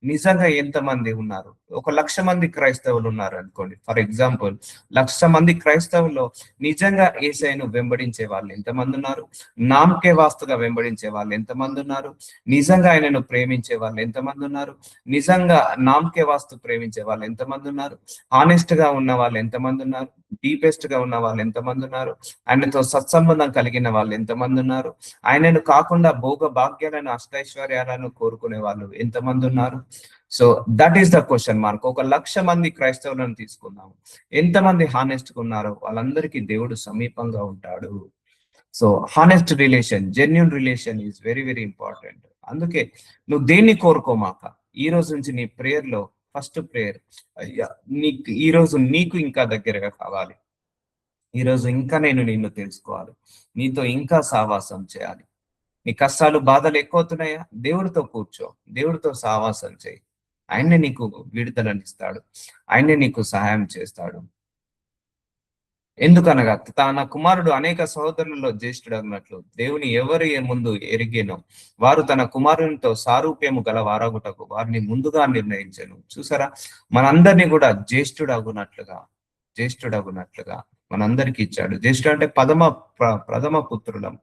నిజంగా ఎంతమంది ఉన్నారు? 1,00,000 మంది క్రైస్తవులు ఉన్నారు అనుకోండి. ఫర్ ఎగ్జాంపుల్ 1,00,000 మంది క్రైస్తవుల్లో నిజంగా యేసయ్యను వెంబడించే వాళ్ళు ఎంతమంది ఉన్నారు? నామకే వాస్తుగా వెంబడించే వాళ్ళు ఎంతమంది ఉన్నారు? నిజంగా ఆయనను ప్రేమించే వాళ్ళు ఎంతమంది ఉన్నారు? నిజంగా నామకే వాస్తు ప్రేమించే వాళ్ళు ఎంతమంది ఉన్నారు? హానెస్ట్ గా ఉన్న వాళ్ళు ఎంతమంది ఉన్నారు? డీపెస్ట్ గా ఉన్న వాళ్ళు ఎంతమంది ఉన్నారు? ఆయనతో సత్సంబంధం కలిగిన వాళ్ళు ఎంతమంది ఉన్నారు? ఆయనను కాకుండా భోగ భాగ్యాలను అష్టైశ్వర్యాలను కోరుకునే వాళ్ళు ఎంతమంది ఉన్నారు? So that is the question mark. 1,00,000 మంది క్రైస్తవులను తీసుకుందాము, ఎంతమంది హానెస్ట్ గా ఉన్నారో వాళ్ళందరికీ దేవుడు సమీపంగా ఉంటాడు. So honest relation, genuine relation is very very important. అందుకే నువ్వు దేన్ని కోరుకోమాక, ఈ రోజు నుంచి నీ ప్రేయర్ లో ఫస్ట్ ప్రేయర్, అయ్యా నీకు ఈ రోజు నీకు ఇంకా దగ్గరగా కావాలి, ఈ రోజు ఇంకా నేను నిన్ను తెలుసుకోవాలి, నీతో ఇంకా సావాసం చేయాలి. నీ కష్టాలు బాధలు ఎక్కువవుతున్నాయా? దేవుడితో కూర్చో, దేవుడితో సావాసం చేయి. ఆయన్నే నీకు విడుదలనిస్తాడు, ఆయన్నే నీకు సహాయం చేస్తాడు. ఎందుకనగా తన కుమారుడు అనేక సహోదరులలో జ్యేష్ఠుడు అన్నట్లు దేవుని ఎవరి ముందు ఎరిగేనో వారు తన కుమారునితో సారూప్యము గల వారగుటకు వారిని ముందుగా నిర్ణయించను. చూసారా, మనందరినీ కూడా జ్యేష్ఠుడగునట్లుగా మనందరికి ఇచ్చాడు. జ్యేష్ఠుడు అంటే ప్రథమ పుత్రులం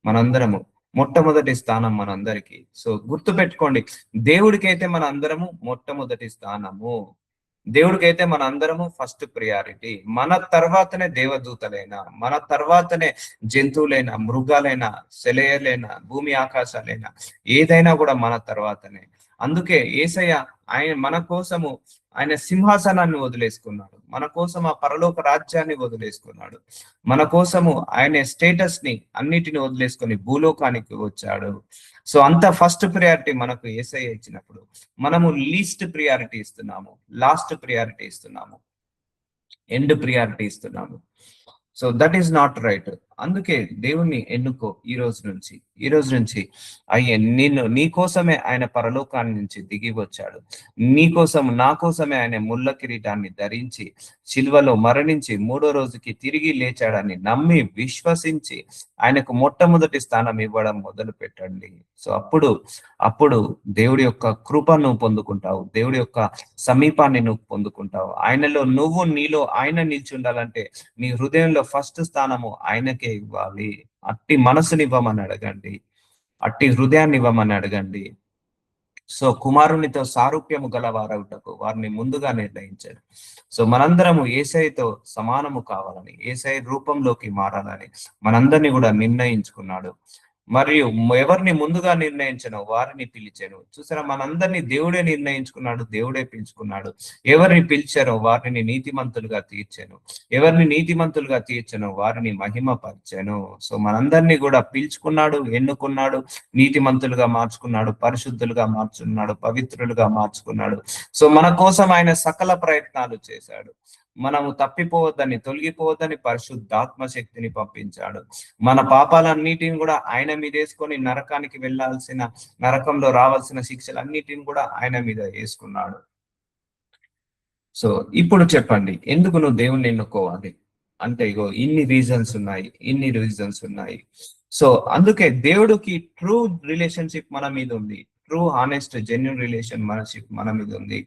మనందరము, మొట్టమొదటి స్థానం మనందరికి. సో గుర్తు పెట్టుకోండి, దేవుడికైతే మన అందరము మొట్టమొదటి స్థానము, దేవుడికైతే మన అందరము ఫస్ట్ ప్రియారిటీ. మన తర్వాతనే దేవదూతలైనా, మన తర్వాతనే జంతువులైనా, మృగాలైనా, సెలయలైనా, భూమి ఆకాశాలైనా ఏదైనా కూడా మన తర్వాతనే. అందుకే యేసయ్య ఆయన మన కోసము ఆయన సింహాసనాన్ని వదిలేసుకున్నాడు, మన కోసం ఆ పరలోక రాజ్యాన్ని వదిలేసుకున్నాడు, మన కోసము ఆయన స్టేటస్ ని అన్నిటిని వదిలేసుకొని భూలోకానికి వచ్చాడు. సో అంత ఫస్ట్ ప్రియారిటీ మనకు యేసయ్య ఇచ్చినప్పుడు మనము లీస్ట్ ప్రియారిటీ ఇస్తున్నాము, లాస్ట్ ప్రియారిటీ ఇస్తున్నాము, ఎండ్ ప్రియారిటీ ఇస్తున్నాము. So that is not right. అందుకే దేవుణ్ణి ఎన్నుకో ఈ రోజు నుంచి అయ్యే నీ కోసమే ఆయన పరలోకాన్ని నుంచి దిగి వచ్చాడు, నీ కోసం నా కోసమే ఆయన ముళ్ళ కిరీటాన్ని ధరించి శిల్వలో మరణించి 3వ రోజుకి తిరిగి లేచాడని నమ్మి విశ్వసించి ఆయనకు మొట్టమొదటి స్థానం ఇవ్వడం మొదలు పెట్టండి. సో అప్పుడు దేవుడి యొక్క కృపను పొందుకుంటావు, దేవుడి యొక్క సమీపాన్ని నువ్వు పొందుకుంటావు. నీలో ఆయన నిలిచి ఉండాలంటే నీ హృదయంలో ఫస్ట్ స్థానము ఆయనకే ఇవ్వాలి. అట్టి మనసుని ఇవ్వమని అడగండి, అట్టి హృదయాన్ని ఇవ్వమని అడగండి. సో కుమారునితో సారూప్యము గలవారవుటకు వారిని ముందుగా నిర్ణయించాడు. సో మనందరము యేసయ్యతో సమానము కావాలని, యేసయ్య రూపంలోకి మారాలని మనందరినీ కూడా నిర్ణయించుకున్నాడు. మరియు ఎవరిని ముందుగా నిర్ణయించను వారిని పిలిచాను. చూసారా, మనందరినీ దేవుడే నిర్ణయించుకున్నాడు, దేవుడే పిలుచుకున్నాడు. ఎవరిని పిలిచారో వారిని నీతిమంతులుగా తీర్చాను, ఎవరిని నీతిమంతులుగా తీర్చానో వారిని మహిమపరిచాను. సో మనందరినీ కూడా పిలుచుకున్నాడు, ఎన్నుకున్నాడు, నీతిమంతులుగా మార్చుకున్నాడు, పరిశుద్ధులుగా మార్చుకున్నాడు, పవిత్రులుగా మార్చుకున్నాడు. సో మన కోసం ఆయన సకల ప్రయత్నాలు చేశాడు. మనము తప్పిపోవద్దని, తొలగిపోవద్దని పరిశుద్ధాత్మ శక్తిని పంపించాడు. మన పాపాలన్నిటిని కూడా ఆయన మీద వేసుకొని నరకంలో రావాల్సిన శిక్షలన్నిటిని కూడా ఆయన మీద వేసుకున్నాడు. సో ఇప్పుడు చెప్పండి, ఎందుకు నువ్వు దేవుణ్ణి ఎన్నుకోవాలి అంటే ఇగో ఇన్ని రీజన్స్ ఉన్నాయి. సో అందుకే దేవుడికి ట్రూ రిలేషన్షిప్ మన మీద ఉంది, ట్రూ హానెస్ట్ జెన్యున్ రిలేషన్షిప్ మన మీద ఉంది.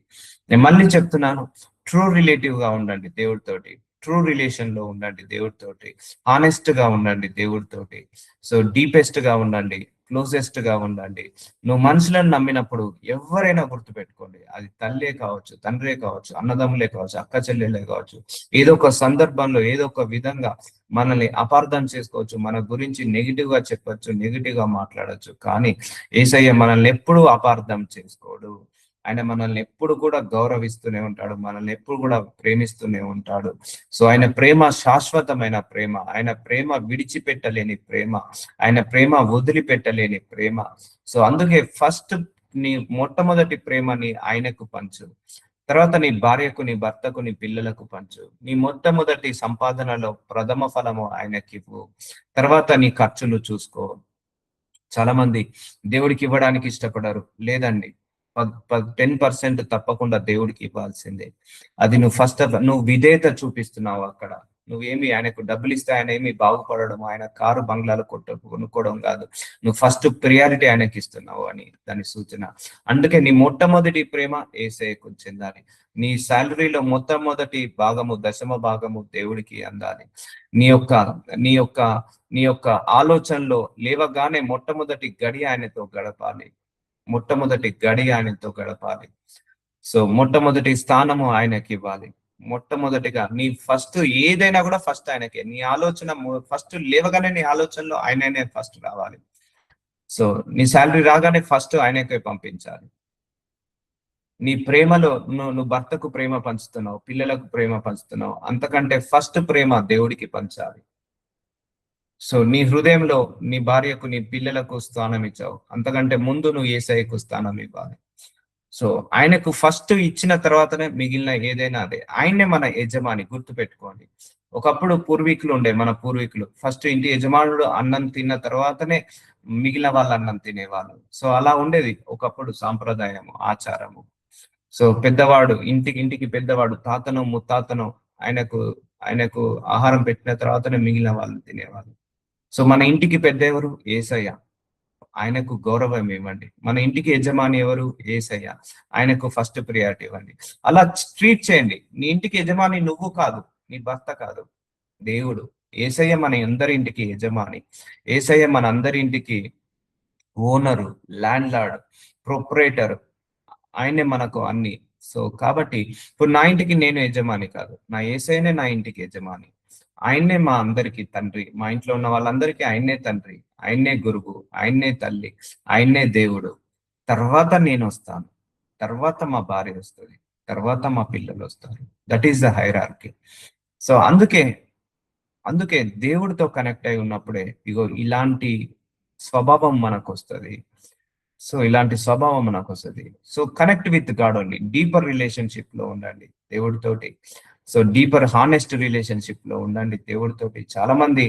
నేను మళ్ళీ చెప్తున్నాను, ట్రూ రిలేటివ్ గా ఉండండి దేవుడితోటి, ట్రూ రిలేషన్ లో ఉండండి దేవుడితోటి, హానెస్ట్ గా ఉండండి దేవుడితోటి. సో డీపెస్ట్ గా ఉండండి, క్లోజెస్ట్ గా ఉండండి. నువ్వు మనుషులను నమ్మినప్పుడు ఎవరైనా గుర్తుపెట్టుకోండి, అది తల్లే కావచ్చు, తండ్రే కావచ్చు, అన్నదమ్ములే కావచ్చు, అక్క చెల్లెలే కావచ్చు, ఏదో ఒక సందర్భంలో ఏదో ఒక విధంగా మనల్ని అపార్థం చేసుకోవచ్చు, మన గురించి నెగిటివ్ గా చెప్పొచ్చు, నెగిటివ్ గా మాట్లాడచ్చు. కానీ యేసయ్య మనల్ని ఎప్పుడూ అపార్థం చేసుకోడు. ఆయన మనల్ని ఎప్పుడు కూడా గౌరవిస్తూనే ఉంటాడు, మనల్ని ఎప్పుడు కూడా ప్రేమిస్తూనే ఉంటాడు. సో ఆయన ప్రేమ శాశ్వతమైన ప్రేమ, ఆయన ప్రేమ విడిచిపెట్టలేని ప్రేమ, ఆయన ప్రేమ వదిలిపెట్టలేని ప్రేమ. సో అందుకే ఫస్ట్ నీ మొట్టమొదటి ప్రేమని ఆయనకు పంచు, తర్వాత నీ భార్యకు, నీ భర్తకు, నీ పిల్లలకు పంచు. నీ మొట్టమొదటి సంపాదనలో ప్రథమ ఫలము ఆయనకివ్వు, తర్వాత నీ ఖర్చులు చూసుకో. చాలా మంది దేవుడికి ఇవ్వడానికి ఇష్టపడరు. లేదండి, 10% తప్పకుండా దేవుడికి ఇవ్వాల్సిందే. అది నువ్వు విధేయత చూపిస్తున్నావు అక్కడ, నువ్వేమి ఆయనకు డబ్బులు ఇస్తే ఆయన ఏమి బాగుపడడం, ఆయన కారు బంగ్లాలు కొనుక్కోవడం కాదు. నువ్వు ఫస్ట్ ప్రియారిటీ ఆయనకి ఇస్తున్నావు అని దాని సూచన. అందుకే నీ మొట్టమొదటి ప్రేమ యేసయ్యకు చెందాలి. నీ శాలరీలో మొట్టమొదటి భాగము, దశమ భాగము దేవుడికి అందాలి. నీ యొక్క నీ యొక్క నీ యొక్క ఆలోచనలో లేవగానే మొట్టమొదటి గడి ఆయనతో గడపాలి. మొట్టమొదటి గడి ఆయనతో గడపాలి. సో మొట్టమొదటి స్థానము ఆయనకి ఇవ్వాలి. మొట్టమొదటిగా నీ ఫస్ట్ ఏదైనా కూడా ఫస్ట్ ఆయనకే. నీ ఆలోచన ఫస్ట్ లేవగానే నీ ఆలోచనలో ఆయననే ఫస్ట్ రావాలి. సో నీ శాలరీ రాగానే ఫస్ట్ ఆయనకే పంపించాలి. నీ ప్రేమలో నువ్వు భర్తకు ప్రేమ పంచుతున్నావు, పిల్లలకు ప్రేమ పంచుతున్నావు, అంతకంటే ఫస్ట్ ప్రేమ దేవుడికి పంచాలి. సో నీ హృదయంలో నీ భార్యకు, నీ పిల్లలకు స్థానం ఇచ్చావు, అంతకంటే ముందు నువ్వు యేసయ్యకు స్థానం ఇవ్వాలి. సో ఆయనకు ఫస్ట్ ఇచ్చిన తర్వాతనే మిగిలిన ఏదైనా అదే. ఆయన్నే మన యజమాని, గుర్తు పెట్టుకోండి. ఒకప్పుడు పూర్వీకులు ఉండే, మన పూర్వీకులు ఫస్ట్ ఇంటి యజమానుడు అన్నం తిన్న తర్వాతనే మిగిలిన వాళ్ళు అన్నం తినేవాళ్ళు. సో అలా ఉండేది ఒకప్పుడు సాంప్రదాయము, ఆచారము. సో పెద్దవాడు, ఇంటికి పెద్దవాడు, తాతను ముత్తాతను ఆయనకు ఆయనకు ఆహారం పెట్టిన తర్వాతనే మిగిలిన వాళ్ళు తినేవాళ్ళు. సో మన ఇంటికి పెద్ద ఎవరు? యేసయ్య. ఆయనకు గౌరవం ఇవ్వండి. మన ఇంటికి యజమాని ఎవరు? యేసయ్య. ఆయనకు ఫస్ట్ ప్రియారిటీ ఇవ్వండి. అలా ట్రీట్ చేయండి. నీ ఇంటికి యజమాని నువ్వు కాదు, నీ భర్త కాదు, దేవుడు. యేసయ్య మన అందరి ఇంటికి యజమాని. యేసయ్య మన అందరి ఇంటికి ఓనరు, ల్యాండ్ లార్డ్, ప్రొపరేటర్. ఆయనే మనకు అన్ని. సో కాబట్టి ఇప్పుడు నా ఇంటికి నేను యజమాని కాదు, నా యేసయ్యనే నా ఇంటికి యజమాని. ఆయన్నే మా అందరికి తండ్రి. మా ఇంట్లో ఉన్న వాళ్ళందరికీ ఆయన్నే తండ్రి, ఆయన్నే గురువు, ఆయన్నే తల్లి, ఆయన్నే దేవుడు. తర్వాత నేను వస్తాను, తర్వాత మా భార్య వస్తుంది, తర్వాత మా పిల్లలు వస్తారు. That is the hierarchy. So అందుకే దేవుడితో కనెక్ట్ అయి ఉన్నప్పుడే ఇగో ఇలాంటి స్వభావం మనకు వస్తుంది. సో ఇలాంటి స్వభావం మనకు వస్తుంది. So connect with God only. Deeper relationship లో ఉండండి దేవుడితోటి. సో డీపర్ హానెస్ట్ రిలేషన్షిప్ లో ఉండండి దేవుడితోటి. చాలా మంది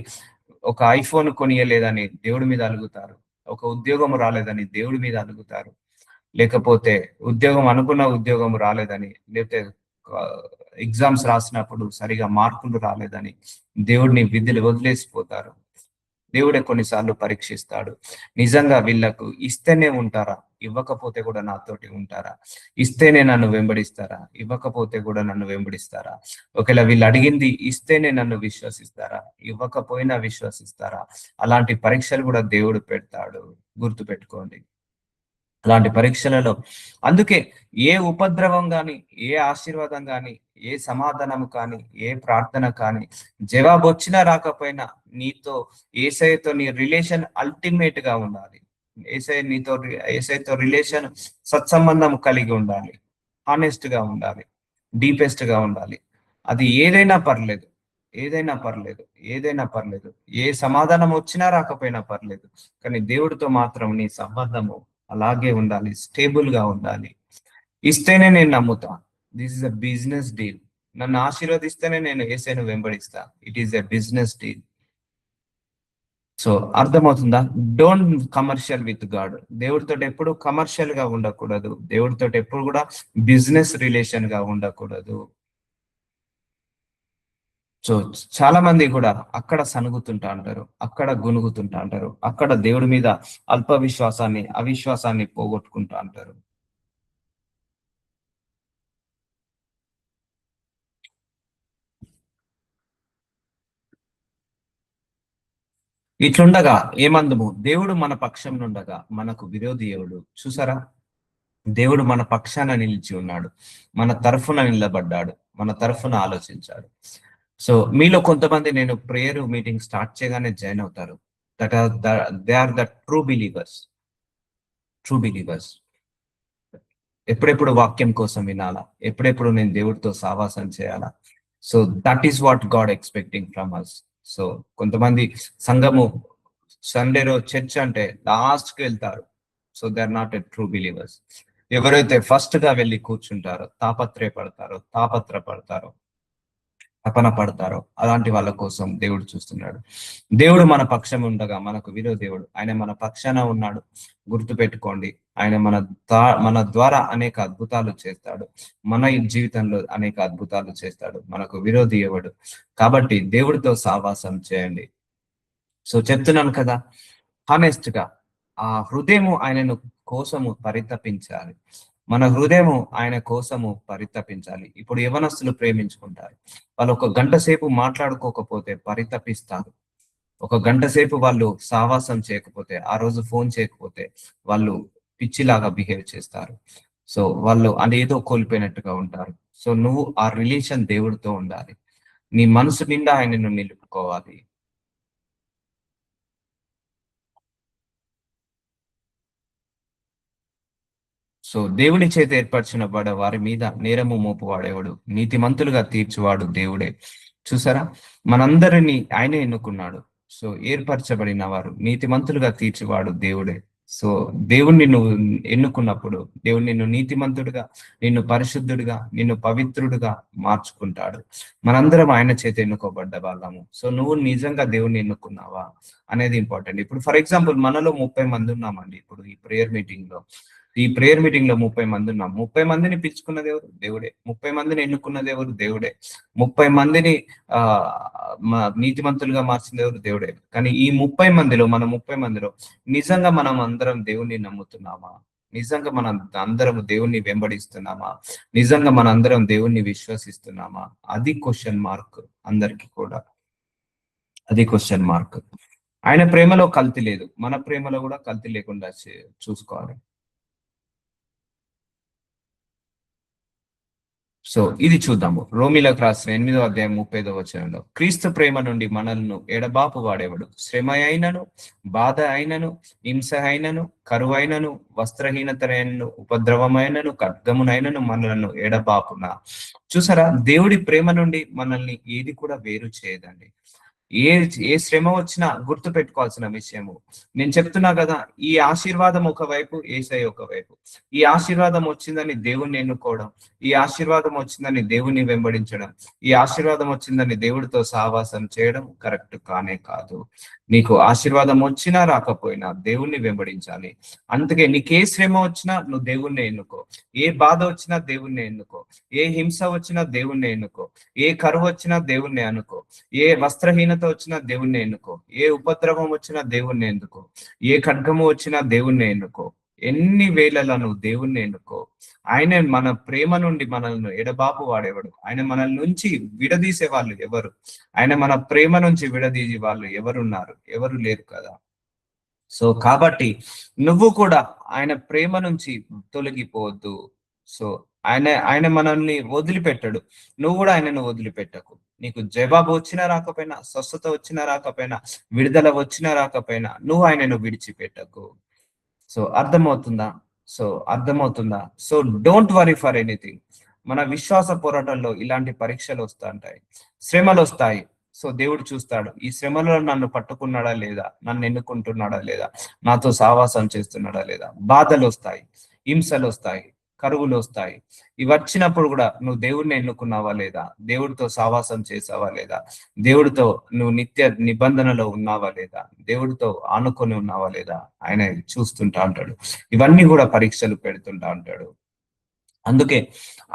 ఒక ఐఫోన్ కొనియలేదని దేవుడి మీద అలుగుతారు, ఒక ఉద్యోగం రాలేదని దేవుడి మీద అలుగుతారు, లేకపోతే అనుకున్న ఉద్యోగం రాలేదని, లేకపోతే ఎగ్జామ్స్ రాసినప్పుడు సరిగా మార్కులు రాలేదని దేవుడిని విధులు వదిలేసిపోతారు. దేవుడే కొన్నిసార్లు పరీక్షిస్తాడు. నిజంగా వీళ్ళకు ఇస్తేనే ఉంటారా, ఇవ్వకపోతే కూడా నాతోటి ఉంటారా? ఇస్తేనే నన్ను వెంబడిస్తారా, ఇవ్వకపోతే కూడా నన్ను వెంబడిస్తారా? ఒకవేళ వీళ్ళు అడిగింది ఇస్తేనే నన్ను విశ్వసిస్తారా, ఇవ్వకపోయినా విశ్వసిస్తారా? అలాంటి పరీక్షలు కూడా దేవుడు పెడతాడు, గుర్తు పెట్టుకోండి. అలాంటి పరీక్షలలో అందుకే ఏ ఉపద్రవం కానీ, ఏ ఆశీర్వాదం కానీ, ఏ సమాధానం కానీ, ఏ ప్రార్థన కానీ జవాబు వచ్చినా రాకపోయినా నీతో యేసయ్యతో నీ రిలేషన్ అల్టిమేట్ గా ఉండాలి. యేసయ్యతో రిలేషన్ సత్సంబంధం కలిగి ఉండాలి, హానెస్ట్ గా ఉండాలి, డీపెస్ట్ గా ఉండాలి. అది ఏదైనా పర్లేదు, ఏదైనా పర్లేదు, ఏ సమాధానం వచ్చినా రాకపోయినా పర్లేదు, కానీ దేవుడితో మాత్రం నీ సంబంధము అలాగే ఉండాలి, స్టేబుల్ గా ఉండాలి. ఇస్తేనే నేను నమ్ముతా. This is a business deal. నన్ను ఆశీర్వదిస్తేనే నేను యేసయ్యను వెంబడిస్తా. It is a business deal. So అర్థమవుతుందా? Don't commercial with God. దేవుడితో ఎప్పుడు కమర్షియల్ గా ఉండకూడదు, దేవుడితో ఎప్పుడు కూడా బిజినెస్ రిలేషన్ గా ఉండకూడదు. సో చాలా మంది కూడా అక్కడ సనుగుతుంటా అంటారు, అక్కడ గునుగుతుంటా అంటారు, అక్కడ దేవుడి మీద అల్ప విశ్వాసాన్ని, అవిశ్వాసాన్ని పోగొట్టుకుంటా అంటారు. ఇట్లుండగా ఏమందము, దేవుడు మన పక్షం నుండగా మనకు విరోధి ఎవడు? చూసారా? దేవుడు మన పక్షాన నిలిచి ఉన్నాడు, మన తరఫున నిలబడ్డాడు, మన తరఫున ఆలోచించాడు. సో మీలో కొంతమంది నేను ప్రేయర్ మీటింగ్ స్టార్ట్ చేయగానే జాయిన్ అవుతారు. They are the true believers. ఎప్పుడెప్పుడు వాక్యం కోసం వినాలా, ఎప్పుడెప్పుడు నేను దేవుడితో సావాసం చేయాలా. So that is what God expecting from us. So కొంతమంది సంఘము సండే రోజు చర్చ్ అంటే లాస్ట్ కి వెళ్తారు. So they are not a true believers. ఎవరైతే ఫస్ట్ గా వెళ్ళి కూర్చుంటారో, తాపత్రపడతారో, తపన పడతారో అలాంటి వాళ్ళ కోసం దేవుడు చూస్తున్నాడు. దేవుడు మన పక్షం ఉండగా మనకు దేవుడు, ఆయన మన పక్షాన ఉన్నాడు. గుర్తు పెట్టుకోండి. ఆయన మన ద్వారా అనేక అద్భుతాలు చేస్తాడు. మన జీవితంలో అనేక అద్భుతాలు చేస్తాడు. మనకు విరోధి ఎవడు? కాబట్టి దేవుడితో సావాసం చేయండి. సో చెప్తున్నాను కదా, హానెస్ట్ గా ఆ హృదయము ఆయనను కోసము పరితపించాలి. మన హృదయము ఆయన కోసము పరితపించాలి. ఇప్పుడు యవనస్తులు ప్రేమించుకుంటారు. వాళ్ళు ఒక గంట సేపు మాట్లాడుకోకపోతే పరితపిస్తారు. ఒక గంట సేపు వాళ్ళు సావాసం చేయకపోతే, ఆ రోజు ఫోన్ చేయకపోతే వాళ్ళు పిచ్చిలాగా బిహేవ్ చేస్తారు. సో వాళ్ళు అదేదో కోల్పోయినట్టుగా ఉంటారు. సో నువ్వు ఆ రిలేషన్ దేవుడితో ఉండాలి. నీ మనసు నిండా ఆయనను నిలుపుకోవాలి. సో దేవుని చేత ఏర్పరిచిన వారి మీద నేరము మోపువాడేవాడు, నీతిమంతులుగా తీర్చువాడు దేవుడే. చూసారా, మనందరినీ ఆయనే ఎన్నుకున్నాడు. సో ఏర్పరచబడిన వారు నీతిమంతులుగా తీర్చువాడు దేవుడే. సో దేవుణ్ణి నువ్వు ఎన్నుకున్నప్పుడు దేవుడు నిన్ను నీతిమంతుడిగా, నిన్ను పరిశుద్ధుడిగా, నిన్ను పవిత్రుడిగా మార్చుకుంటాడు. మనందరం ఆయన చేత ఎన్నుకోబడ్డ వాళ్ళము. సో నువ్వు నిజంగా దేవుణ్ణి ఎన్నుకున్నావా అనేది ఇంపార్టెంట్. ఇప్పుడు ఫర్ ఎగ్జాంపుల్ మనలో 30 మంది ఉన్నామండి. ఇప్పుడు ఈ ప్రేయర్ మీటింగ్ లో 30 మంది ఉన్నాం. 30 మందిని పిలుచుకున్నది ఎవరు? దేవుడే. 30 మందిని ఎన్నుకున్నది ఎవరు? దేవుడే. 30 మందిని ఆ నీతిమంతులుగా మార్చింది ఎవరు? దేవుడే. కానీ ఈ 30 మందిలో, మన 30 మందిలో నిజంగా మనం అందరం దేవుణ్ణి నమ్ముతున్నామా? నిజంగా మనం అందరం దేవుణ్ణి వెంబడిస్తున్నామా? నిజంగా మన అందరం దేవుణ్ణి విశ్వసిస్తున్నామా? అది క్వశ్చన్ మార్క్ అందరికి కూడా. అది క్వశ్చన్ మార్క్. ఆయన ప్రేమలో కల్తీ లేదు. మన ప్రేమలో కూడా కల్తీ లేకుండా చూసుకోవాలి. సో ఇది చూద్దాము. రోమిలకు రాసిన 8వ అధ్యాయం 35వ వచనంలో, క్రీస్తు ప్రేమ నుండి మనల్ని ఎడబాపు వాడేవాడు శ్రమ అయినను, బాధ అయినను, హింస అయినను, కరువైనను, వస్త్రహీనతనైనను, ఉపద్రవమైనను, ఖడ్గమునైనను మనలను ఎడబాపున. చూసారా, దేవుడి ప్రేమ నుండి మనల్ని ఏది కూడా వేరు చేయదండి. ఏ ఏ శ్రమ వచ్చినా గుర్తు పెట్టుకోవాల్సిన విషయము, నేను చెప్తున్నా కదా, ఈ ఆశీర్వాదం ఒకవైపు, ఏసై ఒకవైపు. ఈ ఆశీర్వాదం వచ్చిందని దేవుణ్ణి ఎన్నుకోవడం, ఈ ఆశీర్వాదం వచ్చిందని దేవుణ్ణి వెంబడించడం, ఈ ఆశీర్వాదం వచ్చిందని దేవుడితో సహవాసం చేయడం కరెక్ట్ కానే కాదు. నీకు ఆశీర్వాదం వచ్చినా రాకపోయినా దేవుణ్ణి వెంబడించాలి. అందుకే నీకే శ్రమ వచ్చినా నువ్వు దేవుణ్ణి ఎన్నుకో, ఏ బాధ వచ్చినా దేవుణ్ణి ఎన్నుకో, ఏ హింస వచ్చినా దేవుణ్ణి ఎన్నుకో, ఏ కరువు వచ్చినా దేవుణ్ణి అనుకో, ఏ వస్త్రహీనత వచ్చినా దేవుణ్ణి ఎన్నుకో, ఏ ఉపద్రవం వచ్చినా దేవుణ్ణి ఎన్నుకో, ఏ ఖడ్గము వచ్చినా దేవుణ్ణి ఎన్నుకో. ఎన్ని వేళలా నువ్వు దేవుణ్ణి ఎన్నుకో. ఆయన మన ప్రేమ నుండి మనల్ని ఎడబాపు వాడేవాడు. ఆయన మనల్ నుంచి విడదీసే వాళ్ళు ఎవరు? ఆయన మన ప్రేమ నుంచి విడదీసే వాళ్ళు ఎవరున్నారు? ఎవరు లేరు కదా. సో కాబట్టి నువ్వు కూడా ఆయన ప్రేమ నుంచి తొలగిపోవద్దు. సో ఆయన మనల్ని వదిలిపెట్టడు. నువ్వు కూడా ఆయనను వదిలిపెట్టకు. నీకు జవాబు వచ్చినా రాకపోయినా, స్వస్థత వచ్చినా రాకపోయినా, విడుదల వచ్చినా రాకపోయినా, నువ్వు ఆయనను విడిచిపెట్టకు. సో అర్థమవుతుందా? సో అర్థమవుతుందా? So don't worry for anything. మన విశ్వాస పోరాటంలో ఇలాంటి పరీక్షలు వస్తుంటాయి, శ్రమలు వస్తాయి. సో దేవుడు చూస్తాడు, ఈ శ్రమలో నన్ను పట్టుకున్నాడా లేదా, నన్ను ఎన్నుకుంటున్నాడా లేదా, నాతో సావాసం చేస్తున్నాడా లేదా. బాధలు వస్తాయి, హింసలు వస్తాయి, కరువులు వస్తాయి. ఇవి వచ్చినప్పుడు కూడా నువ్వు దేవుడిని ఎన్నుకున్నావా లేదా, దేవుడితో సావాసం చేసావా లేదా, దేవుడితో నువ్వు నిత్య నిబంధనలో ఉన్నావా లేదా, దేవుడితో ఆనుకొని ఉన్నావా లేదా, ఆయన చూస్తుంటా ఉంటాడు. ఇవన్నీ కూడా పరీక్షలు పెడుతుంటా ఉంటాడు. అందుకే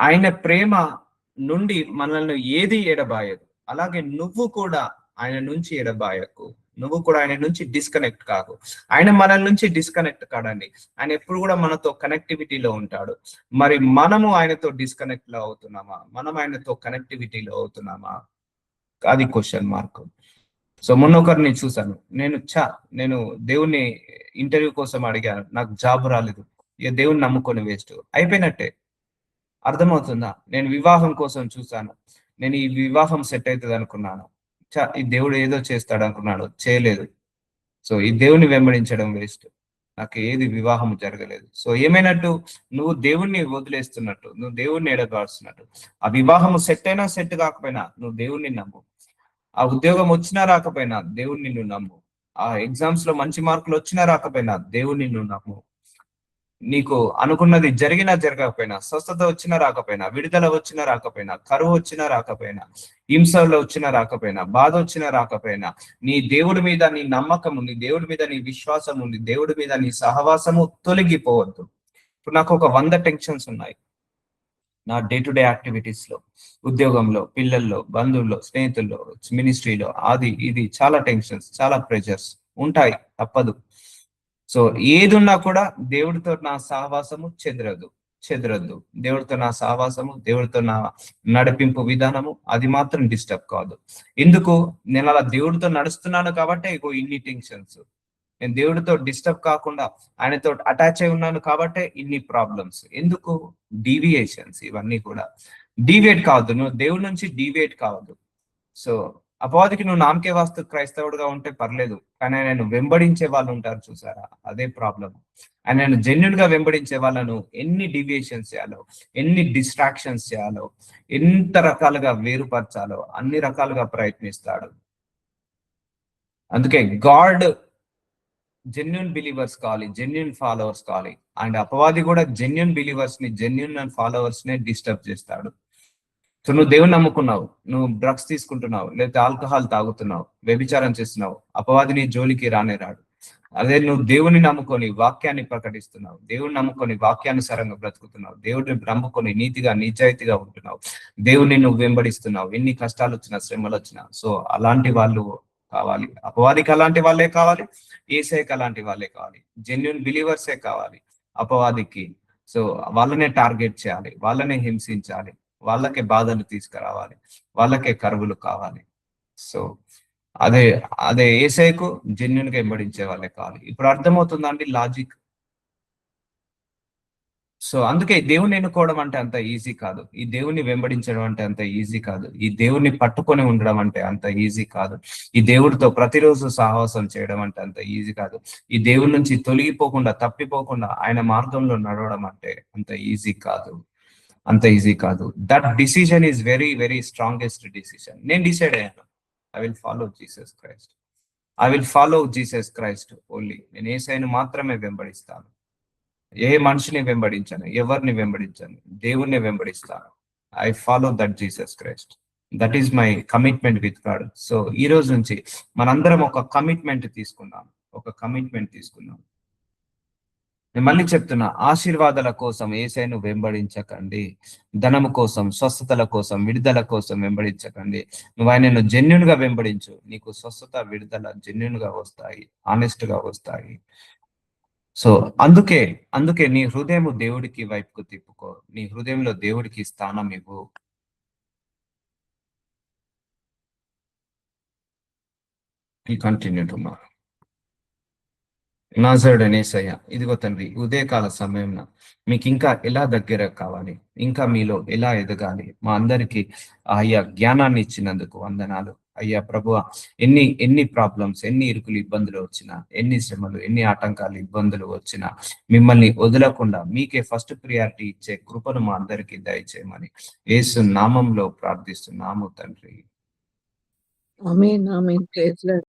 ఆయన ప్రేమ నుండి మనల్ని ఏది ఎడబాయదు. అలాగే నువ్వు కూడా ఆయన నుంచి ఎడబాయకు. నువ్వు కూడా ఆయన నుంచి డిస్కనెక్ట్ కాకు. ఆయన మన నుంచి డిస్కనెక్ట్ కాడండి. ఆయన ఎప్పుడు కూడా మనతో కనెక్టివిటీలో ఉంటాడు. మరి మనము ఆయనతో డిస్కనెక్ట్ లో అవుతున్నామా? మనం ఆయనతో కనెక్టివిటీలో అవుతున్నామా? అది క్వశ్చన్ మార్క్. సో మొన్న ఒకరిని చూసాను. నేను దేవుణ్ణి ఇంటర్వ్యూ కోసం అడిగాను, నాకు జాబ్ రాలేదు. ఇక దేవుణ్ణి నమ్ముకొని వేస్ట్, అయిపోయినట్టే. అర్థమవుతుందా? నేను వివాహం కోసం చూసాను. నేను ఈ వివాహం సెట్ అవుతుంది అనుకున్నాను. ఈ దేవుడు ఏదో చేస్తాడు అనుకున్నాడు, చేయలేదు. సో ఈ దేవుని వెంబడించడం వేస్ట్. నాకు ఏది వివాహం జరగలేదు. సో ఏమైనట్టు? నువ్వు దేవుణ్ణి వదిలేస్తున్నట్టు, నువ్వు దేవుణ్ణి ఎడబాడుస్తున్నట్టు. ఆ వివాహం సెట్ అయినా సెట్ కాకపోయినా నువ్వు దేవుణ్ణి నమ్ము. ఆ ఉద్యోగం వచ్చినా రాకపోయినా దేవుణ్ణి నువ్వు నమ్ము. ఆ ఎగ్జామ్స్ లో మంచి మార్కులు వచ్చినా రాకపోయినా దేవుణ్ణి నువ్వు నమ్ము. నీకు అనుకున్నది జరిగినా జరగకపోయినా, స్వస్థత వచ్చినా రాకపోయినా, విడుదల వచ్చినా రాకపోయినా, కరువు వచ్చినా రాకపోయినా, హింసలో వచ్చినా రాకపోయినా, బాధ వచ్చినా రాకపోయినా, నీ దేవుడి మీద నీ నమ్మకము, నీ దేవుడి మీద నీ విశ్వాసము, నీ దేవుడి మీద నీ సహవాసము తొలగిపోవద్దు. ఇప్పుడు నాకు ఒక 100 టెన్షన్స్ ఉన్నాయి నా డే టు డే యాక్టివిటీస్ లో, ఉద్యోగంలో, పిల్లల్లో, బంధువుల్లో, స్నేహితుల్లో, మినిస్ట్రీలో, అది ఇది చాలా టెన్షన్స్, చాలా ప్రెషర్స్ ఉంటాయి, తప్పదు. సో ఏదున్నా కూడా దేవుడితో నా సహవాసము చెదరద్దు. దేవుడితో నా సహవాసము, దేవుడితో నా నడిపింపు విధానము అది మాత్రం డిస్టర్బ్ కాదు. ఎందుకు? నేను అలా దేవుడితో నడుస్తున్నాను కాబట్టి ఇగో ఇన్ని టెన్షన్స్. నేను దేవుడితో డిస్టర్బ్ కాకుండా ఆయనతో అటాచ్ అయి ఉన్నాను కాబట్టే ఇన్ని ప్రాబ్లమ్స్. ఎందుకు? డీవియేషన్స్ ఇవన్నీ కూడా. డీవియేట్ కావద్దు, నువ్వు దేవుడి నుంచి డీవియేట్ కావద్దు. సో అపవాదికి నువ్వు నామకే వాస్తు క్రైస్తవుడిగా ఉంటే పర్లేదు, కానీ ఆయనను వెంబడించే వాళ్ళు ఉంటారు చూసారా, అదే ప్రాబ్లం. ఆయనను జెన్యున్ గా వెంబడించే వాళ్ళను ఎన్ని డీవియేషన్స్ చేయాలో, ఎన్ని డిస్ట్రాక్షన్స్ చేయాలో, ఎంత రకాలుగా వేరుపరచాలో అన్ని రకాలుగా ప్రయత్నిస్తాడు. అందుకే గాడ్ జెన్యున్ బిలీవర్స్ కావాలి, జెన్యున్ ఫాలోవర్స్ కావాలి. అండ్ అపవాది కూడా జెన్యున్ బిలీవర్స్ ని, జెన్యున్ ఫాలోవర్స్ నే డిస్టర్బ్ చేస్తాడు. సో నువ్వు దేవుని నమ్ముకున్నావు, నువ్వు డ్రగ్స్ తీసుకుంటున్నావు, లేకపోతే ఆల్కహాల్ తాగుతున్నావు, వ్యభిచారం చేస్తున్నావు, అపవాది నీ జోలికి రానే రాడు. అదే నువ్వు దేవుని నమ్ముకొని వాక్యాన్ని ప్రకటిస్తున్నావు, దేవుని నమ్ముకొని వాక్యానుసారంగా బ్రతుకుతున్నావు, దేవుడిని నమ్ముకొని నీతిగా నిజాయితీగా ఉంటున్నావు, దేవుని నువ్వు వెంబడిస్తున్నావు, ఎన్ని కష్టాలు వచ్చినా, శ్రమలు వచ్చినా. సో అలాంటి వాళ్ళు కావాలి. అపవాదికి అలాంటి వాళ్ళే కావాలి, ఏసైకి అలాంటి వాళ్ళే కావాలి, జెన్యున్ బిలీవర్సే కావాలి అపవాదికి. సో వాళ్ళనే టార్గెట్ చేయాలి, వాళ్ళనే హింసించాలి, వాళ్ళకే బాధలు తీసుకురావాలి, వాళ్ళకే కరువులు కావాలి. సో అదే అదే ఏసైకు జెన్యున్ గా వెంబడించే వాళ్ళే కావాలి. ఇప్పుడు అర్థమవుతుందండి లాజిక్? సో అందుకే దేవుని ఎన్నుకోవడం అంటే అంత ఈజీ కాదు, ఈ దేవుని వెంబడించడం అంటే అంత ఈజీ కాదు, ఈ దేవుని పట్టుకొని ఉండడం అంటే అంత ఈజీ కాదు, ఈ దేవుడితో ప్రతిరోజు సహవాసం చేయడం అంటే అంత ఈజీ కాదు, ఈ దేవుడి నుంచి తొలగిపోకుండా, తప్పిపోకుండా ఆయన మార్గంలో నడవడం అంటే అంత ఈజీ కాదు, అంత ఈజీ కాదు. That decision is very very strongest decision. నేను డిసైడ్ అయ్యాను, I will follow Jesus Christ. I will follow Jesus Christ only. నేను యేసయ్యను మాత్రమే వెంబడిస్తాను, ఏ మనిషిని వెంబడించను, ఎవరిని వెంబడించను, దేవుణ్ణి వెంబడిస్తాను. I follow that Jesus Christ. That is my commitment with God. So ఈ రోజు నుంచి మనందరం ఒక కమిట్మెంట్ తీసుకుందాం, ఒక కమిట్మెంట్ తీసుకుందాం. నేను మళ్ళీ చెప్తున్నా, ఆశీర్వాదాల కోసం యేసయ్యను వెంబడించకండి, ధనము కోసం, స్వస్థతల కోసం, విడుదల కోసం వెంబడించకండి. నువ్వు ఆయనను జెన్యున్ గా వెంబడించు, నీకు స్వస్థత, విడుదల జెన్యున్ గా వస్తాయి, ఆనెస్ట్ గా వస్తాయి. సో అందుకే అందుకే నీ హృదయం దేవుడికి వైపుకు తిప్పుకో, నీ హృదయంలో దేవుడికి స్థానం ఇవ్వు. కంటిన్యూ టు మా నాజరుడైన యేసయ్య, ఇదిగో తండ్రి, ఉదయకాల సమయం మీకు ఇంకా ఎలా దగ్గర కావాలి, ఇంకా మీలో ఎలా ఎదగాలి, మా అందరికి అయ్యా జ్ఞానాన్ని ఇచ్చినందుకు వందనాలు అయ్యా. ప్రభువ, ఎన్ని ఎన్ని ప్రాబ్లమ్స్, ఎన్ని ఇరుకులు, ఇబ్బందులు వచ్చినా, ఎన్ని శ్రమలు, ఎన్ని ఆటంకాలు, ఇబ్బందులు వచ్చినా మిమ్మల్ని వదలకుండా మీకే ఫస్ట్ ప్రియారిటీ ఇచ్చే కృపను మా అందరికి దయచేయమని యేసు నామంలో ప్రార్థిస్తున్నాము తండ్రి. ఆమేన్. ఆమేన్. Praise lord.